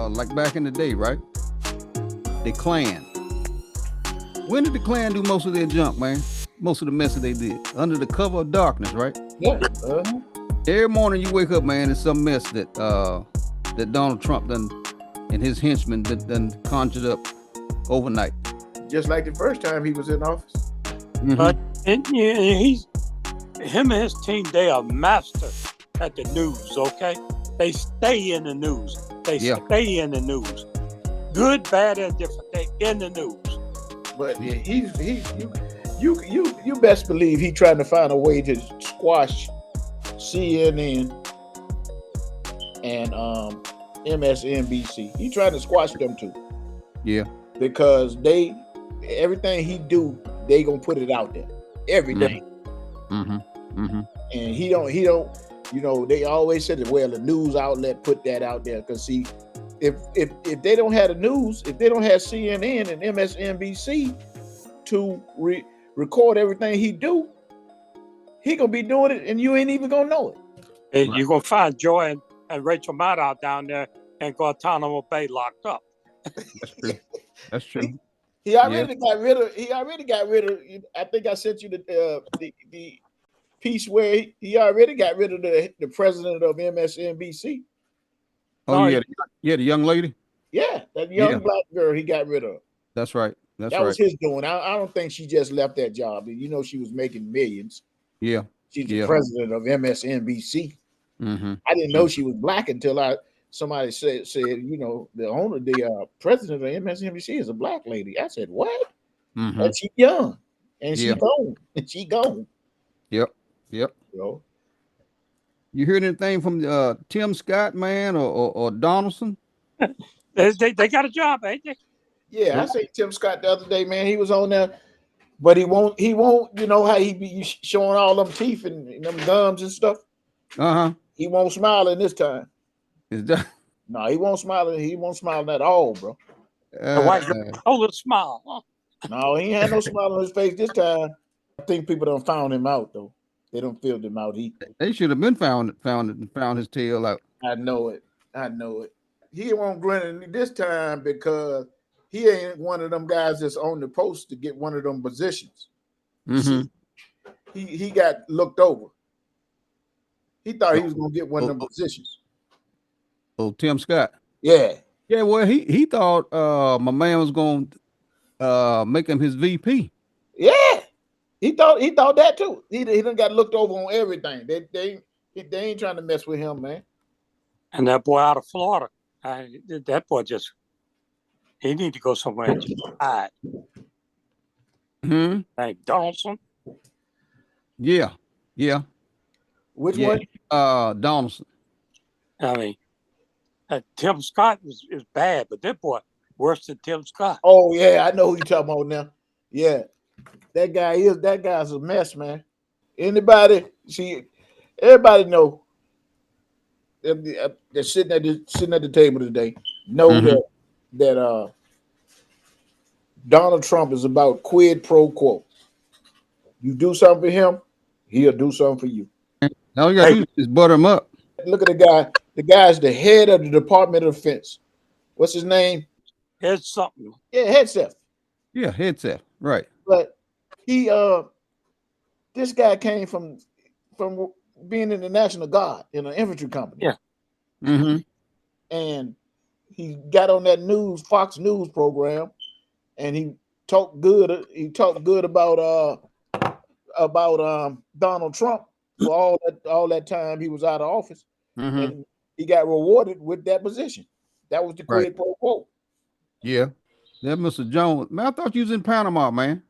like back in the day, right? The Klan. When did the Klan do most of their junk, man? Most of the mess that they did under the cover of darkness, right? Yeah. Every morning you wake up, man, it's some mess that Donald Trump done and his henchmen done conjured up overnight. Just like the first time he was in office. But he's him and his team. They are master at the news. Okay, they stay in the news. They stay in the news. Good, bad, and different. They in the news. But you best believe he trying to find a way to squash CNN and MSNBC. He trying to squash them too. Yeah. Because everything he do, they gonna put it out there. Everything. And he don't, they always said that, well, the news outlet put that out there. Because see, if they don't have the news, if they don't have CNN and MSNBC to record everything he do, he gonna be doing it and you ain't even gonna know it. And you're gonna find Joy and Rachel Maddow down there in Guantanamo Bay locked up. That's true. He already got rid of. I think I sent you the piece where he already got rid of the president of MSNBC. Oh yeah, the young lady. Yeah, that young black girl he got rid of. That's right. That was his doing. I don't think she just left that job. She was making millions. Yeah, she's the president of MSNBC. I didn't know she was black until somebody said the president of MSNBC is a black lady. I said, what? And she's young, and she gone. Yep. You heard anything from Tim Scott, man, or Donaldson? They got a job, ain't they? Yeah, I say Tim Scott the other day, man. He was on there, but he won't. You know how he be showing all them teeth and them gums and stuff. He won't smile in this time. Is that? No, he won't smile. He won't smile at all, bro. The white girl, little smile. Huh? No, he ain't had no smile on his face this time. I think people done found him out though. They done filled him out. They should have been found his tail out. I know it. He won't grin this time because he ain't one of them guys that's on the post to get one of them positions. See, he got looked over. He thought he was gonna get one of them positions. Oh, Tim Scott. Yeah. Yeah, well, he thought my man was gonna make him his VP. Yeah. He thought that too. He done got looked over on everything. They ain't trying to mess with him, man. And that boy out of Florida, that boy he need to go somewhere and just hide. Like Donaldson. Yeah. Which one? Donaldson. I mean, Tim Scott is bad, but that boy worse than Tim Scott. Oh yeah, I know who you talking about now. Yeah. That guy's a mess, man. Everybody know they're sitting at the table today. Know that Donald Trump is about quid pro quo. You do something for him, he'll do something for you. All you gotta do is butter him up. Look at the guy. The guy's the head of the Department of Defense. What's his name? Head something. Yeah, Hedseth. Yeah, Hedseth. Right. But this guy came from being in the National Guard in an infantry company. Yeah. And he got on that Fox News program, and he talked good. He talked good about Donald Trump for all that time he was out of office, and he got rewarded with that position. That was the quid pro quo. Yeah, that Mr. Jones. Man, I thought you was in Panama, man.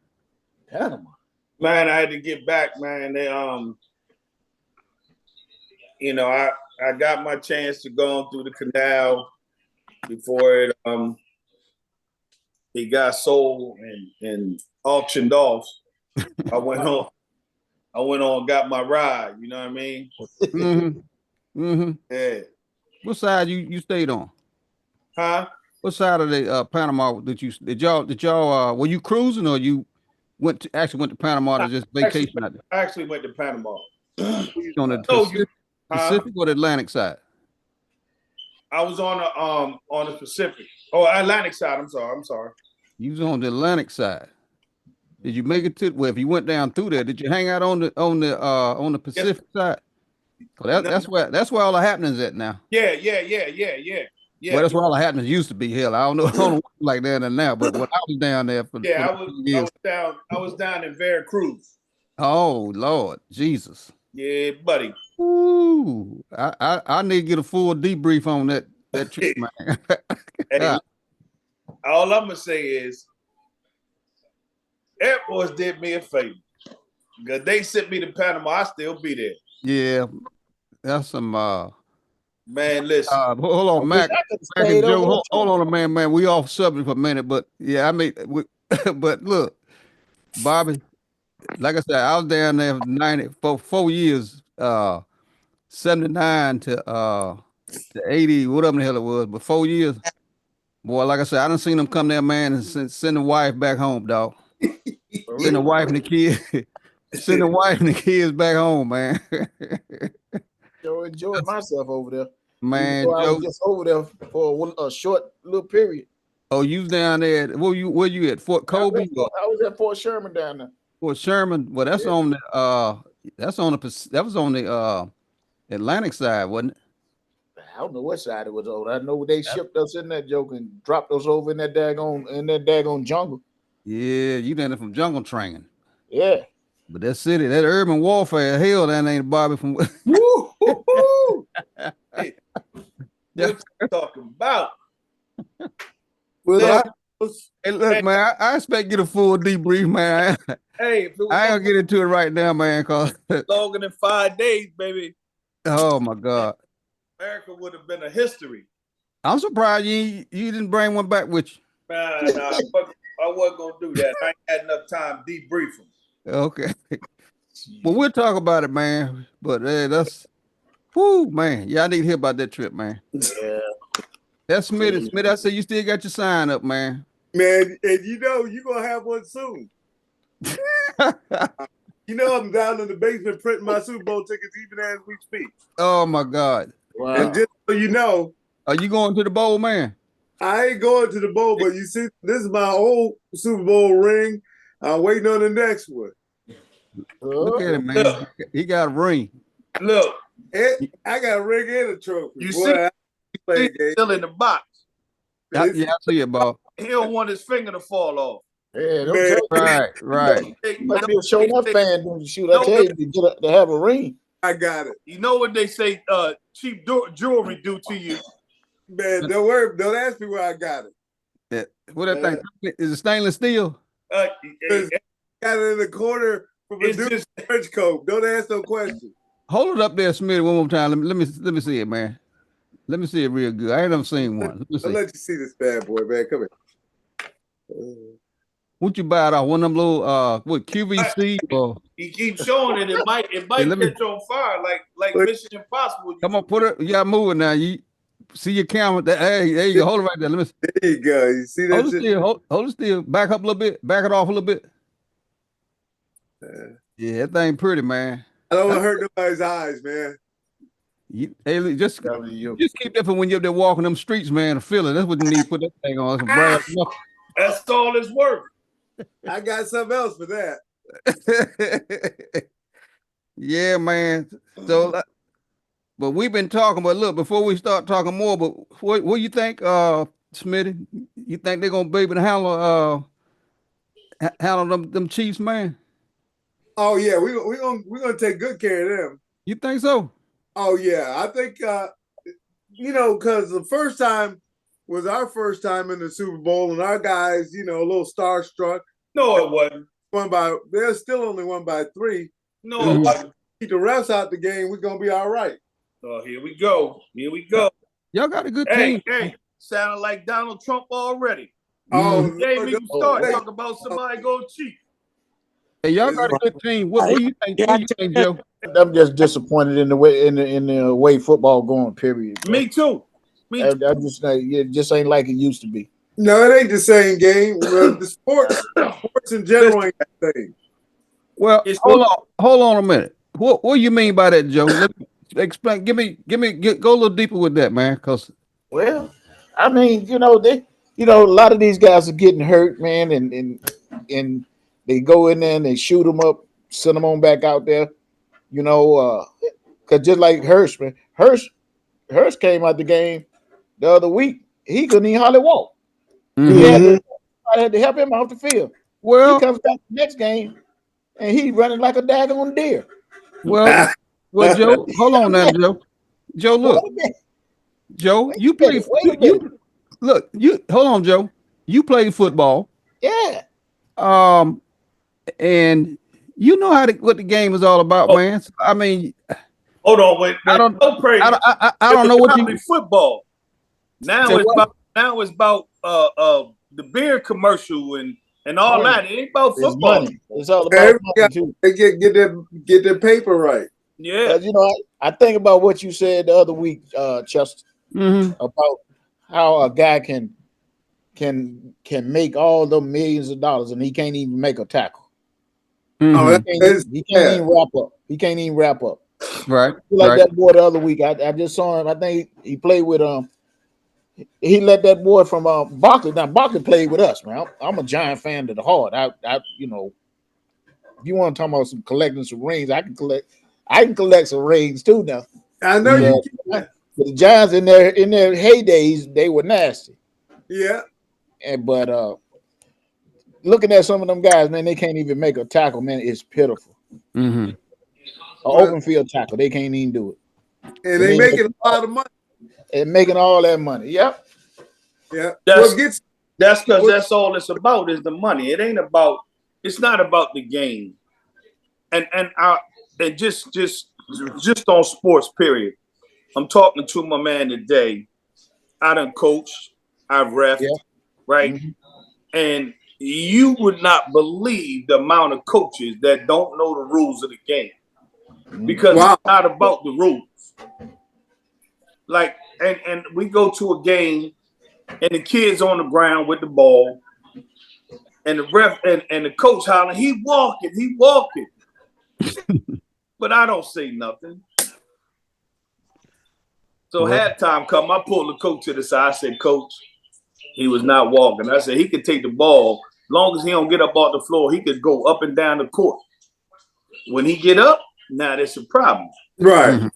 Panama. Man, I had to get back, man. They I got my chance to go on through the canal before it got sold and auctioned off. I went on, got my ride. You know what I mean? Yeah. What side you stayed on? Huh? What side of the Panama did y'all were you cruising or you actually went to Panama to just vacation? I actually went to Panama. On the Pacific or the Atlantic side? I was on the Pacific. Oh, Atlantic side. I'm sorry. You was on the Atlantic side. Did you make it to? Well, if you went down through there, did you hang out on the Pacific side? That's where all the happenings at now. Yeah. Well, that's where all the happenings used to be. Hell, I don't know like that now. But when I was down there I was down in Veracruz. Oh Lord, Jesus. Yeah, buddy. Ooh, I need to get a full debrief on that trip, man. Hey, all I'm gonna say is, Air Force did me a favor because they sent me to Panama. I still be there. Yeah, that's some. Man, listen. Hold on, Mac and Joe. Hold on, man. We off subject for a minute, but yeah, but look, Bobby. Like I said, I was down there for 4 years, 79 to 80, whatever the hell it was, but 4 years. Boy, like I said, I done seen them come there, man, and send the wife back home, dog. Send the wife and the kids. Send the wife and the kids back home, man. Yo, enjoyed myself over there. Man, I was just over there for a short little period. Oh, you was down there. Where you at? Fort Kobe? I was at Fort Sherman down there. Fort Sherman. Well, that's on the that was on the Atlantic side, wasn't it? I don't know what side it was on. I know they shipped us in that joke and dropped us over in that daggone jungle. Yeah, you down there from jungle training. Yeah. But that city, that urban warfare, hell, that ain't Bobby from. Woo! Hey, what you talking about? Well, hey, look, man, I expect you to full debrief, man. Hey, I ain't gonna get into it right now, man, cause longer than 5 days, baby. Oh my God, America would have been a history. I'm surprised you didn't bring one back with you. Nah, I wasn't gonna do that. I ain't had enough time debriefing. Okay, well, we'll talk about it, man. But that's, whoo, man. Yeah, I need to hear about that trip, man. Yeah. That's Smith. I said you still got your sign up, man. Man, and you know you're gonna have one soon. You know I'm down in the basement printing my Super Bowl tickets even as we speak. Oh my God! Wow. And just so you know, are you going to the bowl, man? I ain't going to the bowl, but you see, this is my old Super Bowl ring. I'm waiting on the next one. Look at him, man. Look. He got a ring. Look, I got a ring and a trophy. You see, he's still in the box. I see it, Bob. He don't want his finger to fall off. Yeah, right. You must be a show enough fan, don't you? Shoot, I tell you to have a ring. I got it. You know what they say cheap jewelry do to you? Man, don't worry. Don't ask me where I got it. Yeah. What that thing? Is it stainless steel? Got it in the corner from a dude's trench coat. Don't ask no questions. Hold it up there, Smitty, one more time. Let me see it, man. Let me see it real good. I ain't never seen one. I'll let you see this bad boy, man. Come here. What you buy it off? One of them little what QVC or he keeps showing it. It might catch on fire like Mission Impossible. Come on, put it. You gotta move it now. You see your camera. Hey, there you go. Hold it right there. Let me see. There you go. You see that? Hold it still. Hold it still. Back up a little bit. Back it off a little bit. Yeah, that thing pretty, man. I don't want to hurt nobody's eyes, man. Hey, just keep that for when you're up there walking them streets, man. To feel it. That's what you need to put that thing on. Some brass knuckles. That's all it's worth. I got something else for that. Yeah, man. So, but we've been talking. But look, before we start talking more, but what you think, Smitty? You think they're gonna be able to handle them Chiefs, man? Oh yeah, we're gonna take good care of them. You think so? Oh yeah, I think because the first time was our first time in the Super Bowl, and our guys, a little starstruck. No, it wasn't. They're still only won by 3. No, it wasn't. Keep the refs out the game, we're gonna be all right. Oh, here we go. Y'all got a good team. Hey, sounding like Donald Trump already. Oh, Maybe you start talking about somebody going cheap. Hey, y'all got a good team. What do you think? What do you think, Joe? I'm just disappointed in the way football going. Period. Bro. Me too. I just ain't like it used to be. No, it ain't the same game. The sports in general ain't the same. Well, hold on a minute. What do you mean by that, Joe? Explain. Go a little deeper with that, man. Because Well, I mean, a lot of these guys are getting hurt, man, and they go in there and they shoot them up, send them on back out there. Because just like Hirsch, man, Hirsch came out the game the other week. He couldn't even hardly walk. Mm-hmm. He had to, I had to help him off the field. Well, he comes back the next game and he running like a daggone deer. well, Joe, hold on now, Joe. Joe, look, Joe, you play. You look. You hold on, Joe. You play football. Yeah. And you know what the game is all about, man. I mean, hold on, wait. I don't know what you football. Now it's about the beer commercial and all that. It ain't about football. Money. It's all about money too. They get their paper right. Yeah. I think about what you said the other week, Chester, about how a guy can make all the millions of dollars and he can't even make a tackle. He can't even wrap up. He can't even wrap up. Right. That boy the other week. I just saw him. I think he played with he let that boy from Barkley. Now Barkley played with us, man. I'm a Giant fan to the heart. If you want to talk about collecting some rings, I can collect some rings too now. I know you can. But the Giants in their heydays, they were nasty. Yeah. But looking at some of them guys, man, they can't even make a tackle, man. It's pitiful. Mm-hmm. An open field tackle, they can't even do it. And they making a lot of money. And making all that money. Yep. Yeah. That's because that's all it's about is the money. It's not about the game. And just on sports, period. I'm talking to my man today. I done coached, I've refed, right? Mm-hmm. And you would not believe the amount of coaches that don't know the rules of the game. Because it's not about the rules. Like, and we go to a game and the kid's on the ground with the ball and the ref and the coach hollering, he walking. But I don't say nothing. So halftime come, I pulled the coach to the side. I said, Coach, he was not walking. I said, he could take the ball. As long as he don't get up off the floor, he could go up and down the court. When he get up, now that's a problem. Right. Mm-hmm.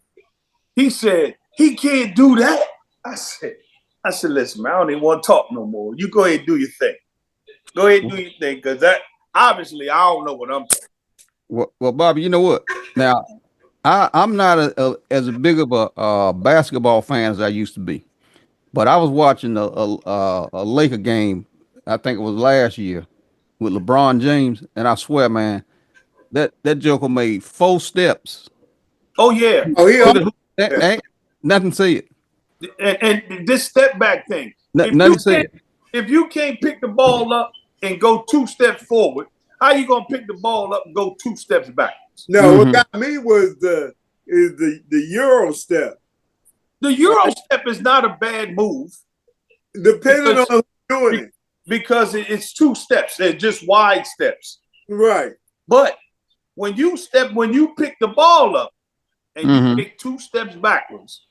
He said, he can't do that. I said, listen, man, I don't even want to talk no more. You go ahead and do your thing. Go ahead and do your thing, because that obviously I don't know what I'm saying. Well, Bobby, you know what? Now, I'm not as big of a basketball fan as I used to be, but I was watching a Laker game. I think it was last year with LeBron James, and I swear, man, that joker made 4 steps. Oh yeah. Ain't nothing said. And this step back thing. If you can't pick the ball up and go 2 steps forward, how you gonna pick the ball up and go 2 steps back? No, what got me was the Euro step. The Euro step is not a bad move. Depending on who's doing it. Because it's 2 steps. They're just wide steps. Right. But when you pick the ball up and you take 2 steps backwards,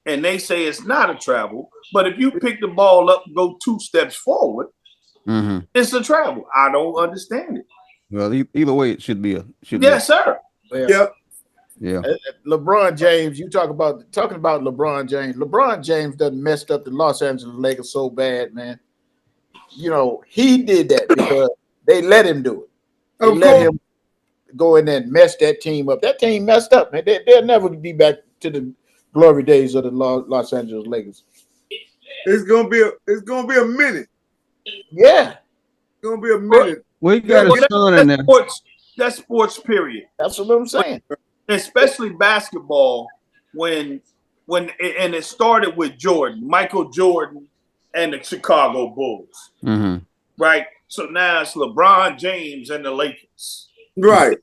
and they say it's not a travel, but if you pick the ball up and go 2 steps forward, it's a travel. I don't understand it. Well, either way, it should be yes, sir. Yep. Yeah. LeBron James, talking about LeBron James. LeBron James done messed up the Los Angeles Lakers so bad, man. He did that because they let him do it. They let him go in there and mess that team up. That team messed up, man. They'll never be back to the glory days of the Los Angeles Lakers. It's gonna be a minute. Yeah. It's gonna be a minute. We got a son in there. That's sports, period. That's what I'm saying. Especially basketball, when it started with Michael Jordan and the Chicago Bulls. Right? So now it's LeBron James and the Lakers. Right.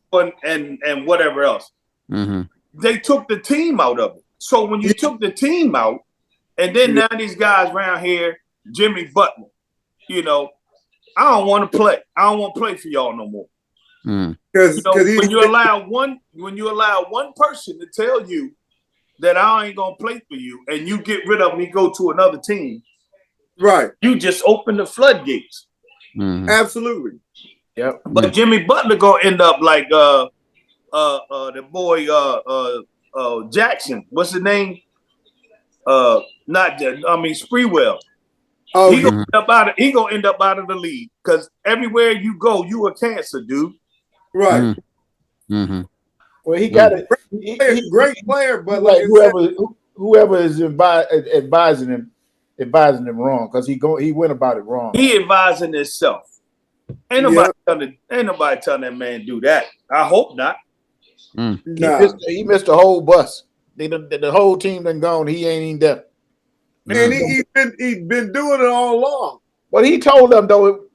And whatever else. They took the team out of it. So when you took the team out, and then now these guys around here, Jimmy Butler, I don't want to play. I don't want to play for y'all no more. Because when you allow one person to tell you that I ain't gonna play for you, and you get rid of me, go to another team. Right. You just open the floodgates. Mm-hmm. Absolutely. Yep. But Jimmy Butler gonna end up like the boy Jackson. What's his name? Sprewell. Oh, he gonna end up out of the league because everywhere you go, you a cancer, dude. Right. Mm-hmm. Well, he got it. Great player, but like whoever is advising him wrong because he went about it wrong. He advising himself. Ain't nobody telling that man to do that. I hope not. He missed the whole bus. The whole team done gone. He ain't even there. And he's been doing it all along. Well, he told them though.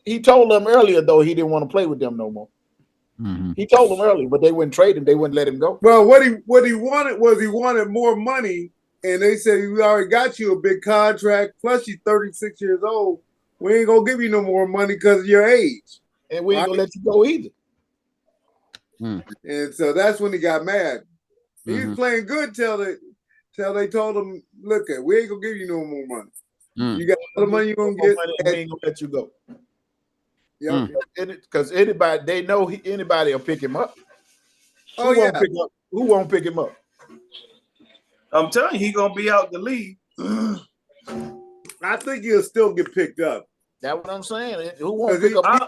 He told them earlier though he didn't want to play with them no more. Mm-hmm. He told them earlier, but they wouldn't trade him. They wouldn't let him go. Well, what he wanted more money, and they said we already got you a big contract. Plus, you're 36 years old. We ain't gonna give you no more money because of your age, and we ain't gonna let you go either. And so that's when he got mad. He was playing good till they told him, "Look, we ain't gonna give you no more money. You got all the money you're gonna get. We ain't gonna let you go." Yeah, because anybody they know anybody will pick him up. Who won't pick him up? I'm telling you, he gonna be out the league. I think he'll still get picked up. That's what I'm saying. Who won't pick up? I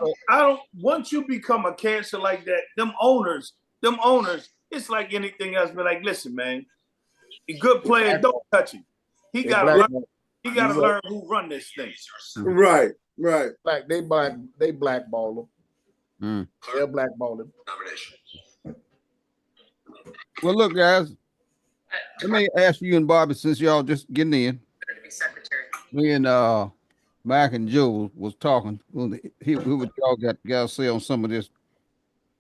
don't. Once you become a cancer like that, them owners, it's like anything else. Be like, listen, man, a good player, don't touch him. He gotta learn who run this thing. Right. Like they blackball him. They'll blackball him. Well, look, guys. Let me ask you and Bobby, since y'all just getting in. Me and Mac and Joe was talking. What y'all got to say on some of this.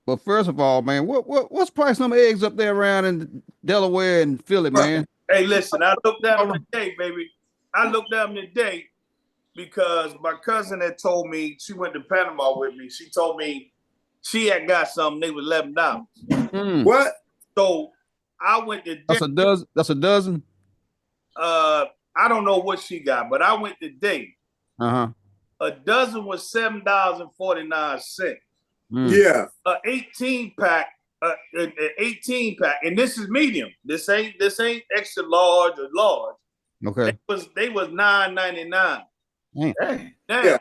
But first of all, man, what's price number eggs up there around in Delaware and Philly, man? Hey, listen, I looked at them today, baby. I looked at them today because my cousin had told me she went to Panama with me. She told me she had got something. They was $11. What? So I went to. That's a dozen. That's a dozen. I don't know what she got, but I went today. A dozen was $7.49. Yeah. An 18 pack, and this is medium. This ain't extra large or large. Okay. They was $9.99. Now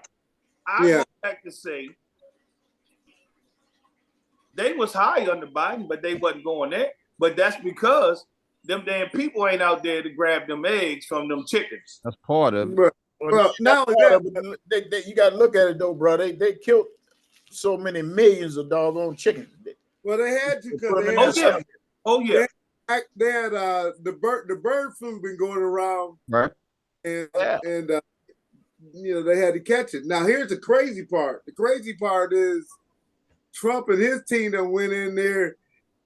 I go back to say they was high under Biden, but they wasn't going there. But that's because them damn people ain't out there to grab them eggs from them chickens. That's part of it. Well, now you got to look at it though, bro. They killed so many millions of doggone chickens. Well, they had to because they had the bird flu been going around, right? And they had to catch it. Now here's the crazy part. The crazy part is Trump and his team done went in there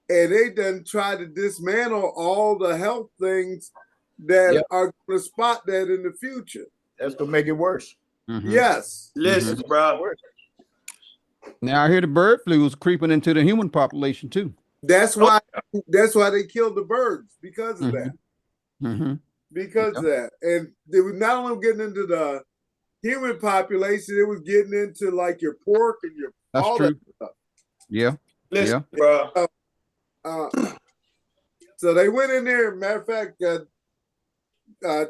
and they done tried to dismantle all the health things that are going to spot that in the future. That's going to make it worse. Yes. Listen, bro. Now I hear the bird flu is creeping into the human population too. That's why they killed the birds, because of that. Because of that. And they were not only getting into the human population, it was getting into like your pork and your all that stuff. Yeah. Listen, bro. So they went in there. Matter of fact,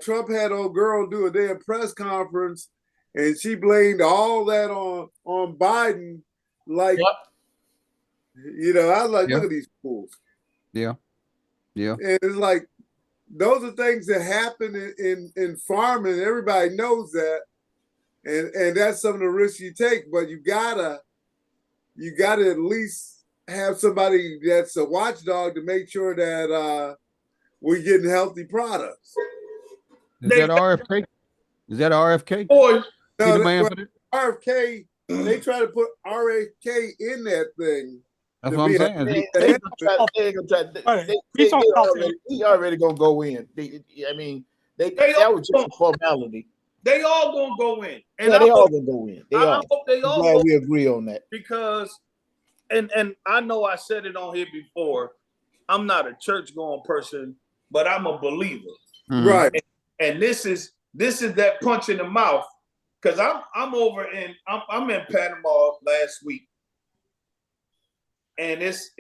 Trump had old girl do a damn press conference, and she blamed all that on Biden. Like, I was like, look at these fools. Yeah. And it's like those are things that happen in farming. Everybody knows that, and that's some of the risks you take. But you gotta at least have somebody that's a watchdog to make sure that we're getting healthy products. Is that RFK? Is that RFK? Boy, no, RFK. They try to put RFK in that thing. That's what I'm saying. He already gonna go in. That was just a formality. They all gonna go in, and they all gonna go in. I hope they all. Glad we agree on that because, and I know I said it on here before. I'm not a church going person, but I'm a believer. Right. And this is that punch in the mouth, because I'm in Panama last week, and it's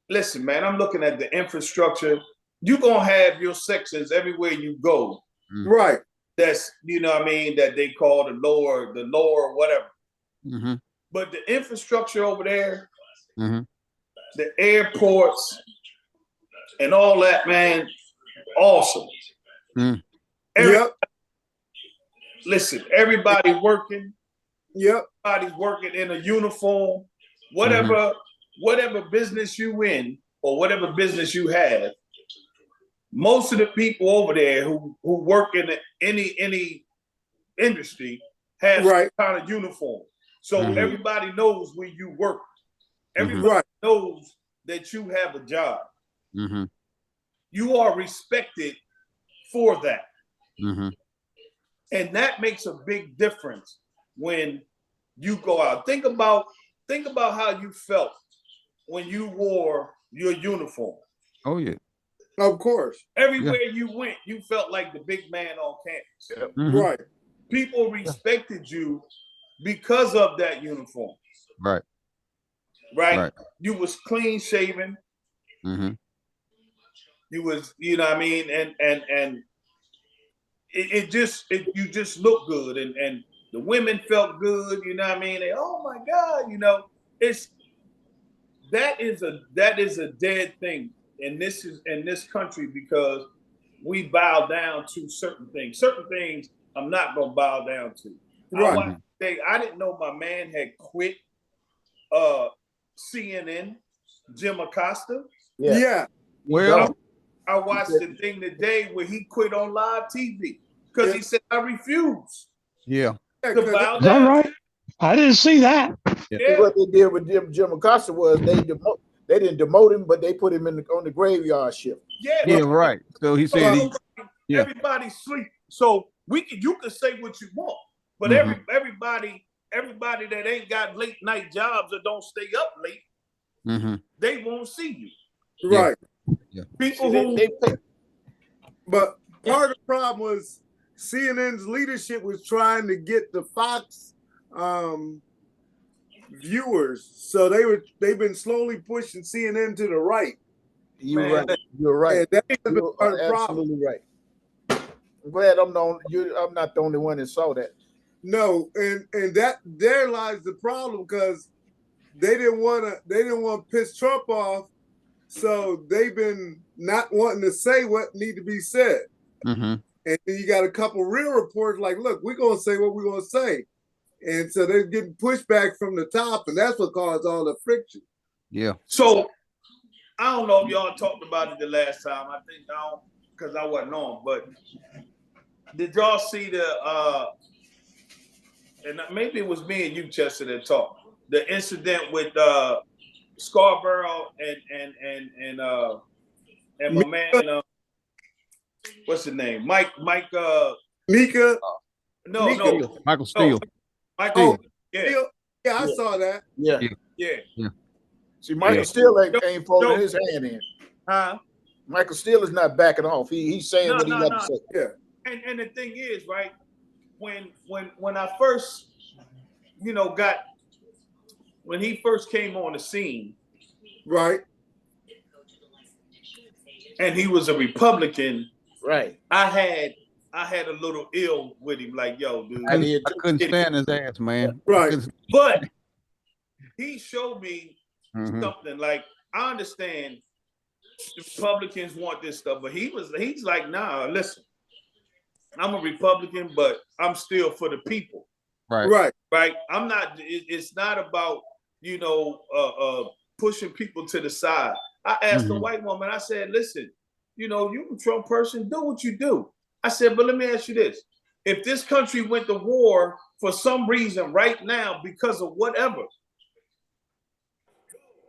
listen, man, I'm looking at the infrastructure. You're gonna have your sections everywhere you go. Right. That's, you know what I mean, that they call the lower whatever. But the infrastructure over there, the airports and all that, man, awesome. Listen, everybody working. Everybody's working in a uniform. Whatever business you in or whatever business you have, most of the people over there who work in any industry have some kind of uniform. So everybody knows where you work. Everybody knows that you have a job. You are respected for that. And that makes a big difference when you go out. Think about how you felt when you wore your uniform. Oh yeah. Of course. Everywhere you went, you felt like the big man on campus. Right. People respected you because of that uniform. Right. You was clean shaven. You was, you know what I mean, and you just look good, and the women felt good, you know what I mean? They, oh my God, you know, that is a dead thing in this country, because we bow down to certain things. Certain things I'm not gonna bow down to. I didn't know my man had quit CNN, Jim Acosta. Well, I watched the thing today where he quit on live TV because he said, I refuse. Yeah. Is that right? I didn't see that. What they did with Jim Acosta was they didn't demote him, but they put him on the graveyard shift. Right. So he said everybody sleep. So you can say what you want, but everybody that ain't got late night jobs or don't stay up late, they won't see you. Right. People but part of the problem was CNN's leadership was trying to get the Fox viewers, so they've been slowly pushing CNN to the right. You're right. You're absolutely right. I'm glad I'm not the only one that saw that. No, and that there lies the problem, because they didn't want to piss Trump off, so they've been not wanting to say what need to be said. And then you got a couple real reporters like, look, we're gonna say what we're gonna say. And so they're getting pushback from the top, and that's what caused all the friction. Yeah. So I don't know if y'all talked about it the last time. I think now, because I wasn't on, but did y'all see and maybe it was me and you, Chester, that talked, the incident with Scarborough and my man, what's his name? Mike Mika? No. Michael Steele. Michael. Yeah, I saw that. Yeah. See, Michael Steele ain't folding his hand in. Michael Steele is not backing off. He's saying what he got to say. Yeah. And the thing is, right, when I first, when he first came on the scene, right, and he was a Republican, right, I had a little ill with him, like, yo, dude. I couldn't stand his ass, man. Right. But he showed me something. Like, I understand Republicans want this stuff, but he's like, nah, listen, I'm a Republican, but I'm still for the people. Right. I'm not, it's not about, pushing people to the side. I asked a white woman, I said, listen, you a Trump person, do what you do. I said, but let me ask you this. If this country went to war for some reason right now because of whatever,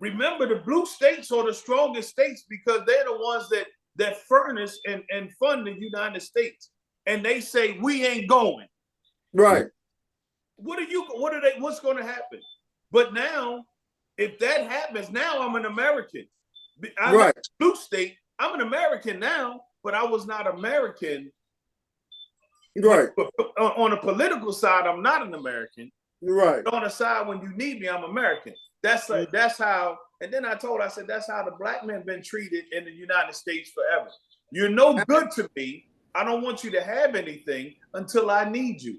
remember the blue states are the strongest states because they're the ones that furnish and fund the United States. And they say, we ain't going. Right. What's going to happen? But now, if that happens, now I'm an American. I'm a blue state. I'm an American now, but I was not American. Right. On the political side, I'm not an American. Right. But on the side, when you need me, I'm American. That's how. And then I said, that's how the black man been treated in the United States forever. You're no good to me. I don't want you to have anything until I need you.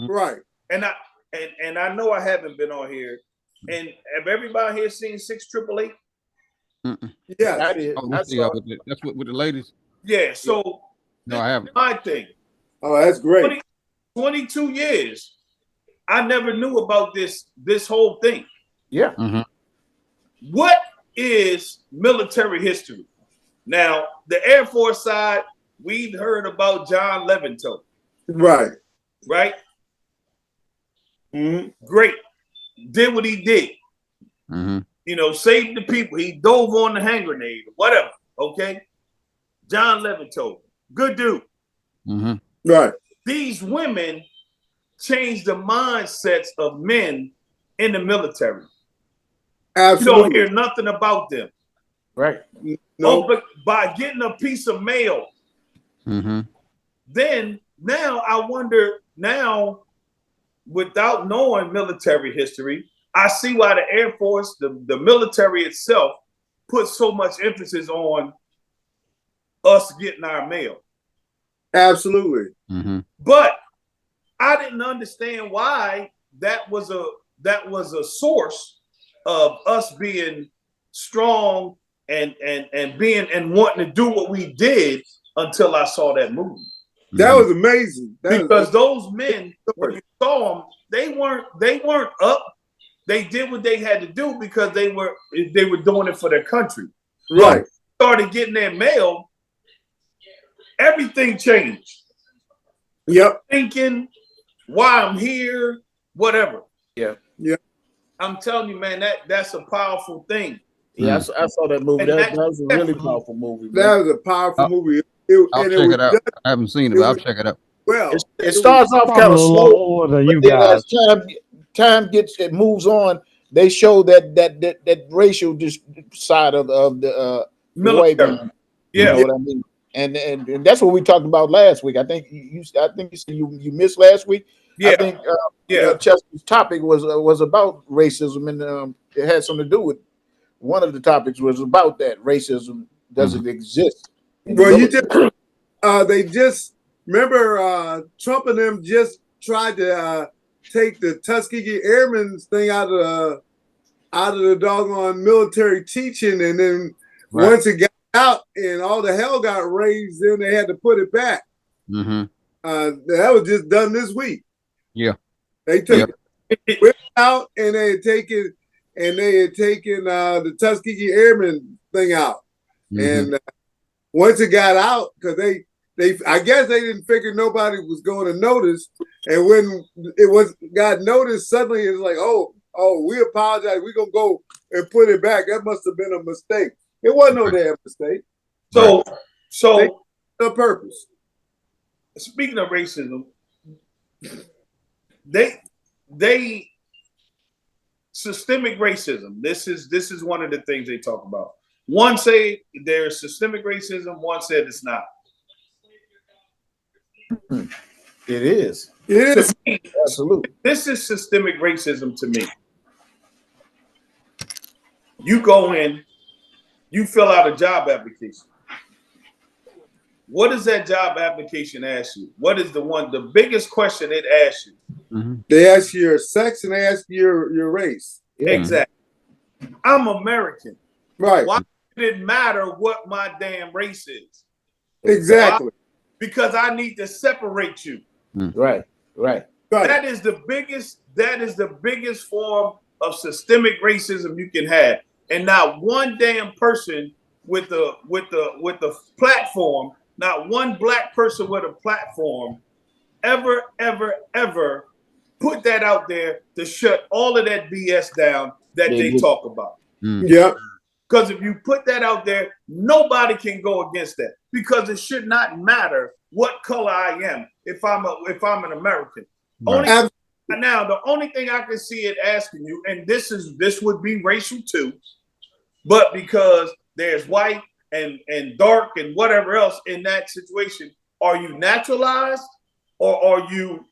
Right. And I know I haven't been on here. And have everybody here seen 6888? Yeah, I did. That's with the ladies. Yeah. So no, I haven't. My thing. Oh, that's great. 22 years. I never knew about this whole thing. Yeah. Mm-hmm. What is military history? Now, the Air Force side, we've heard about John Leventon. Right. Right? Mm-hmm. Great. Did what he did. Mm-hmm. You know, saved the people. He dove on the hand grenade, whatever. Okay? John Leventon. Good dude. Mm-hmm. Right. These women changed the mindsets of men in the military. Absolutely. You don't hear nothing about them. Right. No. Oh, but by getting a piece of mail, Mm-hmm. then now I wonder, without knowing military history, I see why the Air Force, the military itself, puts so much emphasis on us getting our mail. Absolutely. Mm-hmm. But I didn't understand why that was a source of us being strong and being and wanting to do what we did until I saw that movie. That was amazing. Because those men, when you saw them, they weren't up. They did what they had to do because they were doing it for their country. Right. Started getting their mail, everything changed. Yep. Thinking why I'm here, whatever. Yeah. Yeah. I'm telling you, man, that's a powerful thing. Yeah, I saw that movie. That was a really powerful movie. Man. That was a powerful movie. I'll check it out. I haven't seen it, but I'll check it out. Well, it starts off kind of slow, than you but guys. as time moves on, they show that racial side of the white man. Yeah, you know what I mean. And that's what we talked about last week. I think you said you missed last week. Yeah. I think Chester's topic was about racism, and it had something to do with one of the topics was about that racism doesn't exist. Well, they just remember Trump and them just tried to take the Tuskegee Airmen's thing out of the doggone military teaching, and then once it got out and all the hell got raised, then they had to put it back. Mm-hmm. That was just done this week. Yeah, they took it out, and they had taken the Tuskegee Airmen thing out. Mm-hmm. And once it got out, because they I guess they didn't figure nobody was going to notice, and when it got noticed, suddenly it's like, oh, we apologize, we're gonna go and put it back. That must have been a mistake. It wasn't no damn mistake. So the purpose. Speaking of racism, they systemic racism. This is one of the things they talk about. One say there's systemic racism, one said it's not. It is. It is. Me, absolutely. This is systemic racism to me. You go in, you fill out a job application. What does that job application ask you? What is the biggest question it asks you? Mm-hmm. They ask you your sex and they ask you your race. Yeah. Exactly. I'm American. Right. Why did it matter what my damn race is? Exactly. Why? Because I need to separate you. Right. That is the biggest form of systemic racism you can have. And not one damn person with the platform, not one black person with a platform ever put that out there to shut all of that BS down that they talk about. Yeah. Because if you put that out there, nobody can go against that. Because it should not matter what color I am if I'm an American. Right. Now, the only thing I can see it asking you, and this would be racial too, but because there's white, and dark and whatever else in that situation, are you naturalized or are you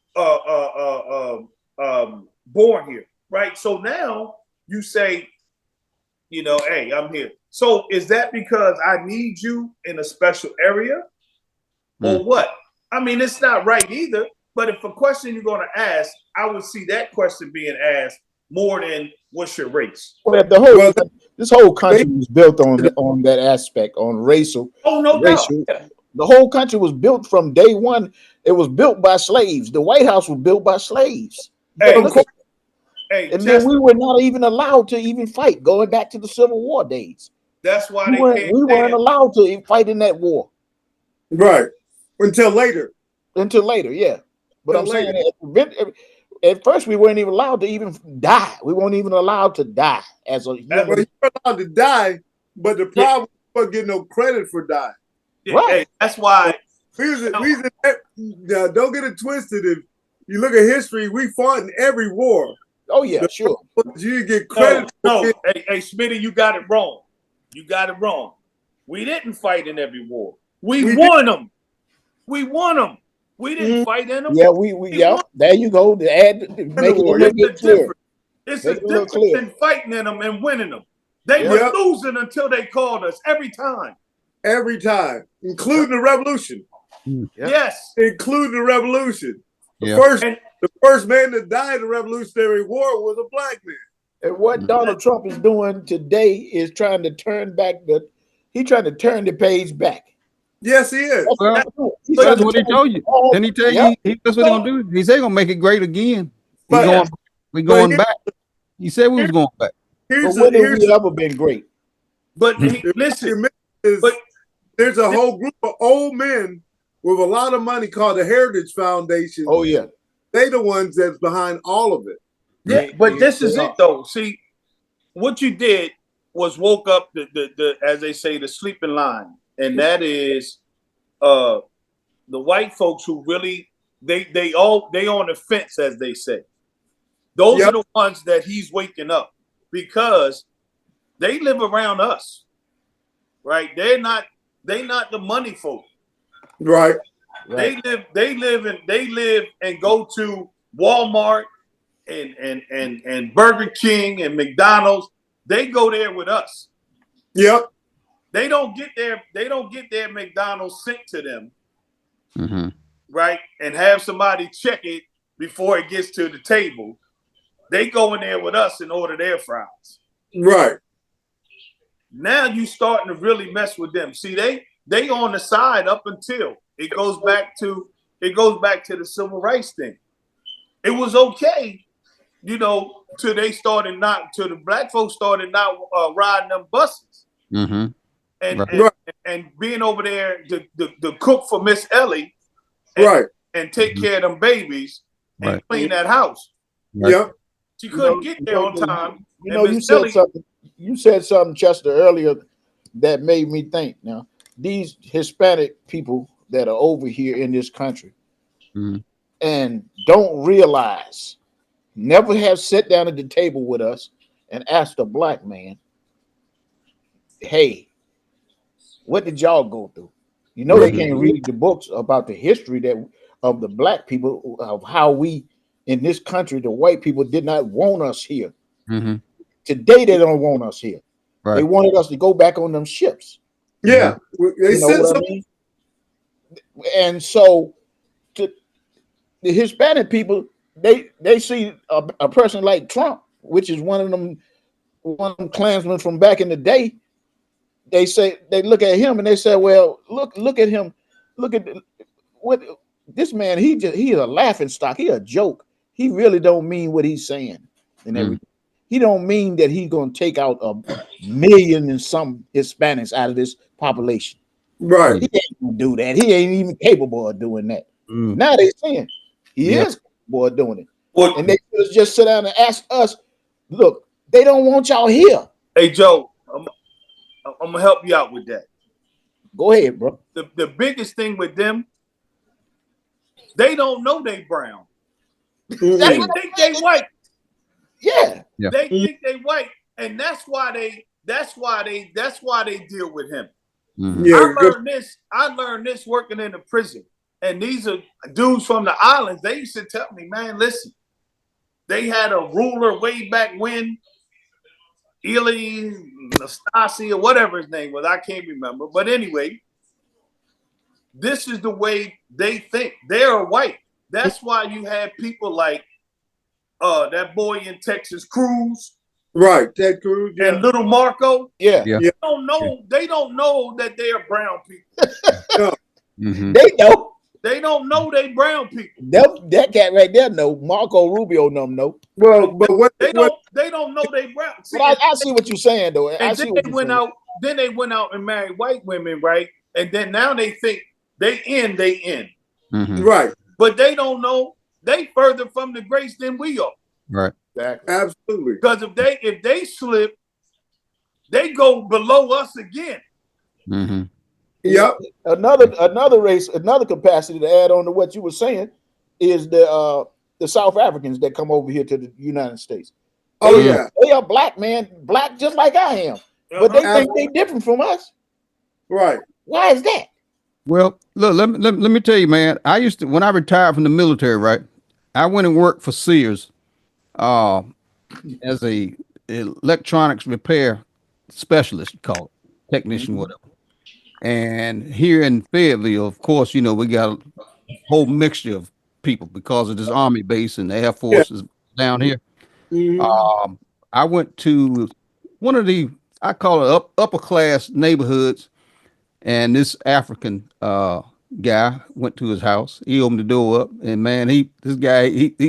born here? Right. So now you say, hey, I'm here. So is that because I need you in a special area or what? I mean, it's not right either. But if a question you're going to ask, I would see that question being asked more than what's your race. Well, this whole country was built on that aspect, on racial. Oh, no doubt. Yeah. The whole country was built from day one. It was built by slaves. The White House was built by slaves. And then we were not even allowed to even fight, going back to the Civil War days. That's why we weren't allowed to fight in that war. Right. Until later, yeah. But I'm saying at first we weren't even allowed to even die. We weren't even allowed to die as a human. Well, you were allowed to die, but the problem was getting no credit for dying. Yeah, right. Hey, that's why. Don't get it twisted. If you look at history, we fought in every war. Oh yeah, sure. You get credit. No. Hey, Smitty, you got it wrong. You got it wrong. We didn't fight in every war. We won them. We won them. We didn't fight in them. Yeah, we there you go. To add, make it a little bit clear. It's a difference in fighting in them and winning them. They were losing until they called us every time. Every time, including the revolution. Yes, including the revolution. The first man to die in the Revolutionary War was a black man. And what Donald Trump is doing today is trying to turn the page back. Yes, he is. That's what he told you. Didn't he tell you that's what he's gonna do? He said he's gonna make it great again. We're going back. He said we was going back. But when have we ever been great? But listen, there's a whole group of old men with a lot of money called the Heritage Foundation. Oh yeah, they the ones that's behind all of it. Yeah, but this is it though. See, what you did was woke up the as they say, the sleeping lion, and that is the white folks who really they on the fence, as they say. Those are the ones that he's waking up because they live around us, right? They not the money folk, right? They live and go to Walmart and Burger King and McDonald's. They go there with us. Yep. They don't get their McDonald's sent to them, right? And have somebody check it before it gets to the table. They go in there with us and order their fries. Right. Now you starting to really mess with them. See, they on the side up until it goes back to the civil rights thing. It was okay, till the black folks started not riding them buses. And being over there to cook for Miss Ellie and take care of them babies and clean that house. Right. Yep. She couldn't get there on time. You said something, Chester, earlier that made me think. Now, these Hispanic people that are over here in this country and don't realize, never have sat down at the table with us and asked a black man, hey, what did y'all go through? They can't read the books about the history of the black people, of how we in this country, the white people did not want us here. Today, they don't want us here. Right. They wanted us to go back on them ships. Yeah. They said what I mean? And so the Hispanic people, they see a person like Trump, which is one of them Klansmen from back in the day. They look at him and they say, well, look at him. Look at what this man, he's a laughing stock. He a joke. He really don't mean what he's saying and everything. He don't mean that he's going to take out 1 million and some Hispanics out of this population. Right. He ain't going to do that. He ain't even capable of doing that. Now they're saying he is capable of doing it. And they just sit down and ask us, look, they don't want y'all here. Hey, Joe, I'm going to help you out with that. Go ahead, bro. The biggest thing with them, they don't know they brown. They think they white. Yeah. They think they white, and that's why they deal with him. Mm-hmm. Yeah, I learned this working in the prison. And these are dudes from the islands. They used to tell me, man, listen, they had a ruler way back when, Ili Nastasi or whatever his name was. I can't remember. But anyway, this is the way they think. They're white. That's why you have people like that boy in Texas, Cruz. right. Ted Cruz, yeah. And little Marco. Yeah. They don't know that they are brown people. No. Mm-hmm. They know. They don't know they brown people. That cat right there know. Marco Rubio know. Well, but they don't know they brown. See, but I see what you're saying though. And then they went out and married white women, right? And then now they think they in. Mm-hmm. Right. But they don't know they further from the grace than we are. Right. Exactly. Absolutely. Because if they slip, they go below us again. Mm-hmm. Yep. Another race, another capacity to add on to what you were saying is the South Africans that come over here to the United States. They are black, man, black just like I am. But they think they different from us. Right. Why is that? Well, look, let me tell you, man. I used to, when I retired from the military, right, I went and worked for Sears as a electronics repair specialist, call it, technician, whatever. And here in Fayetteville, of course, you know, we got a whole mixture of people because of this Army base and the Air Force is down here. Mm-hmm. I went to one of the, I call it upper class neighborhoods, and this African guy went to his house. He opened the door up, and man, he's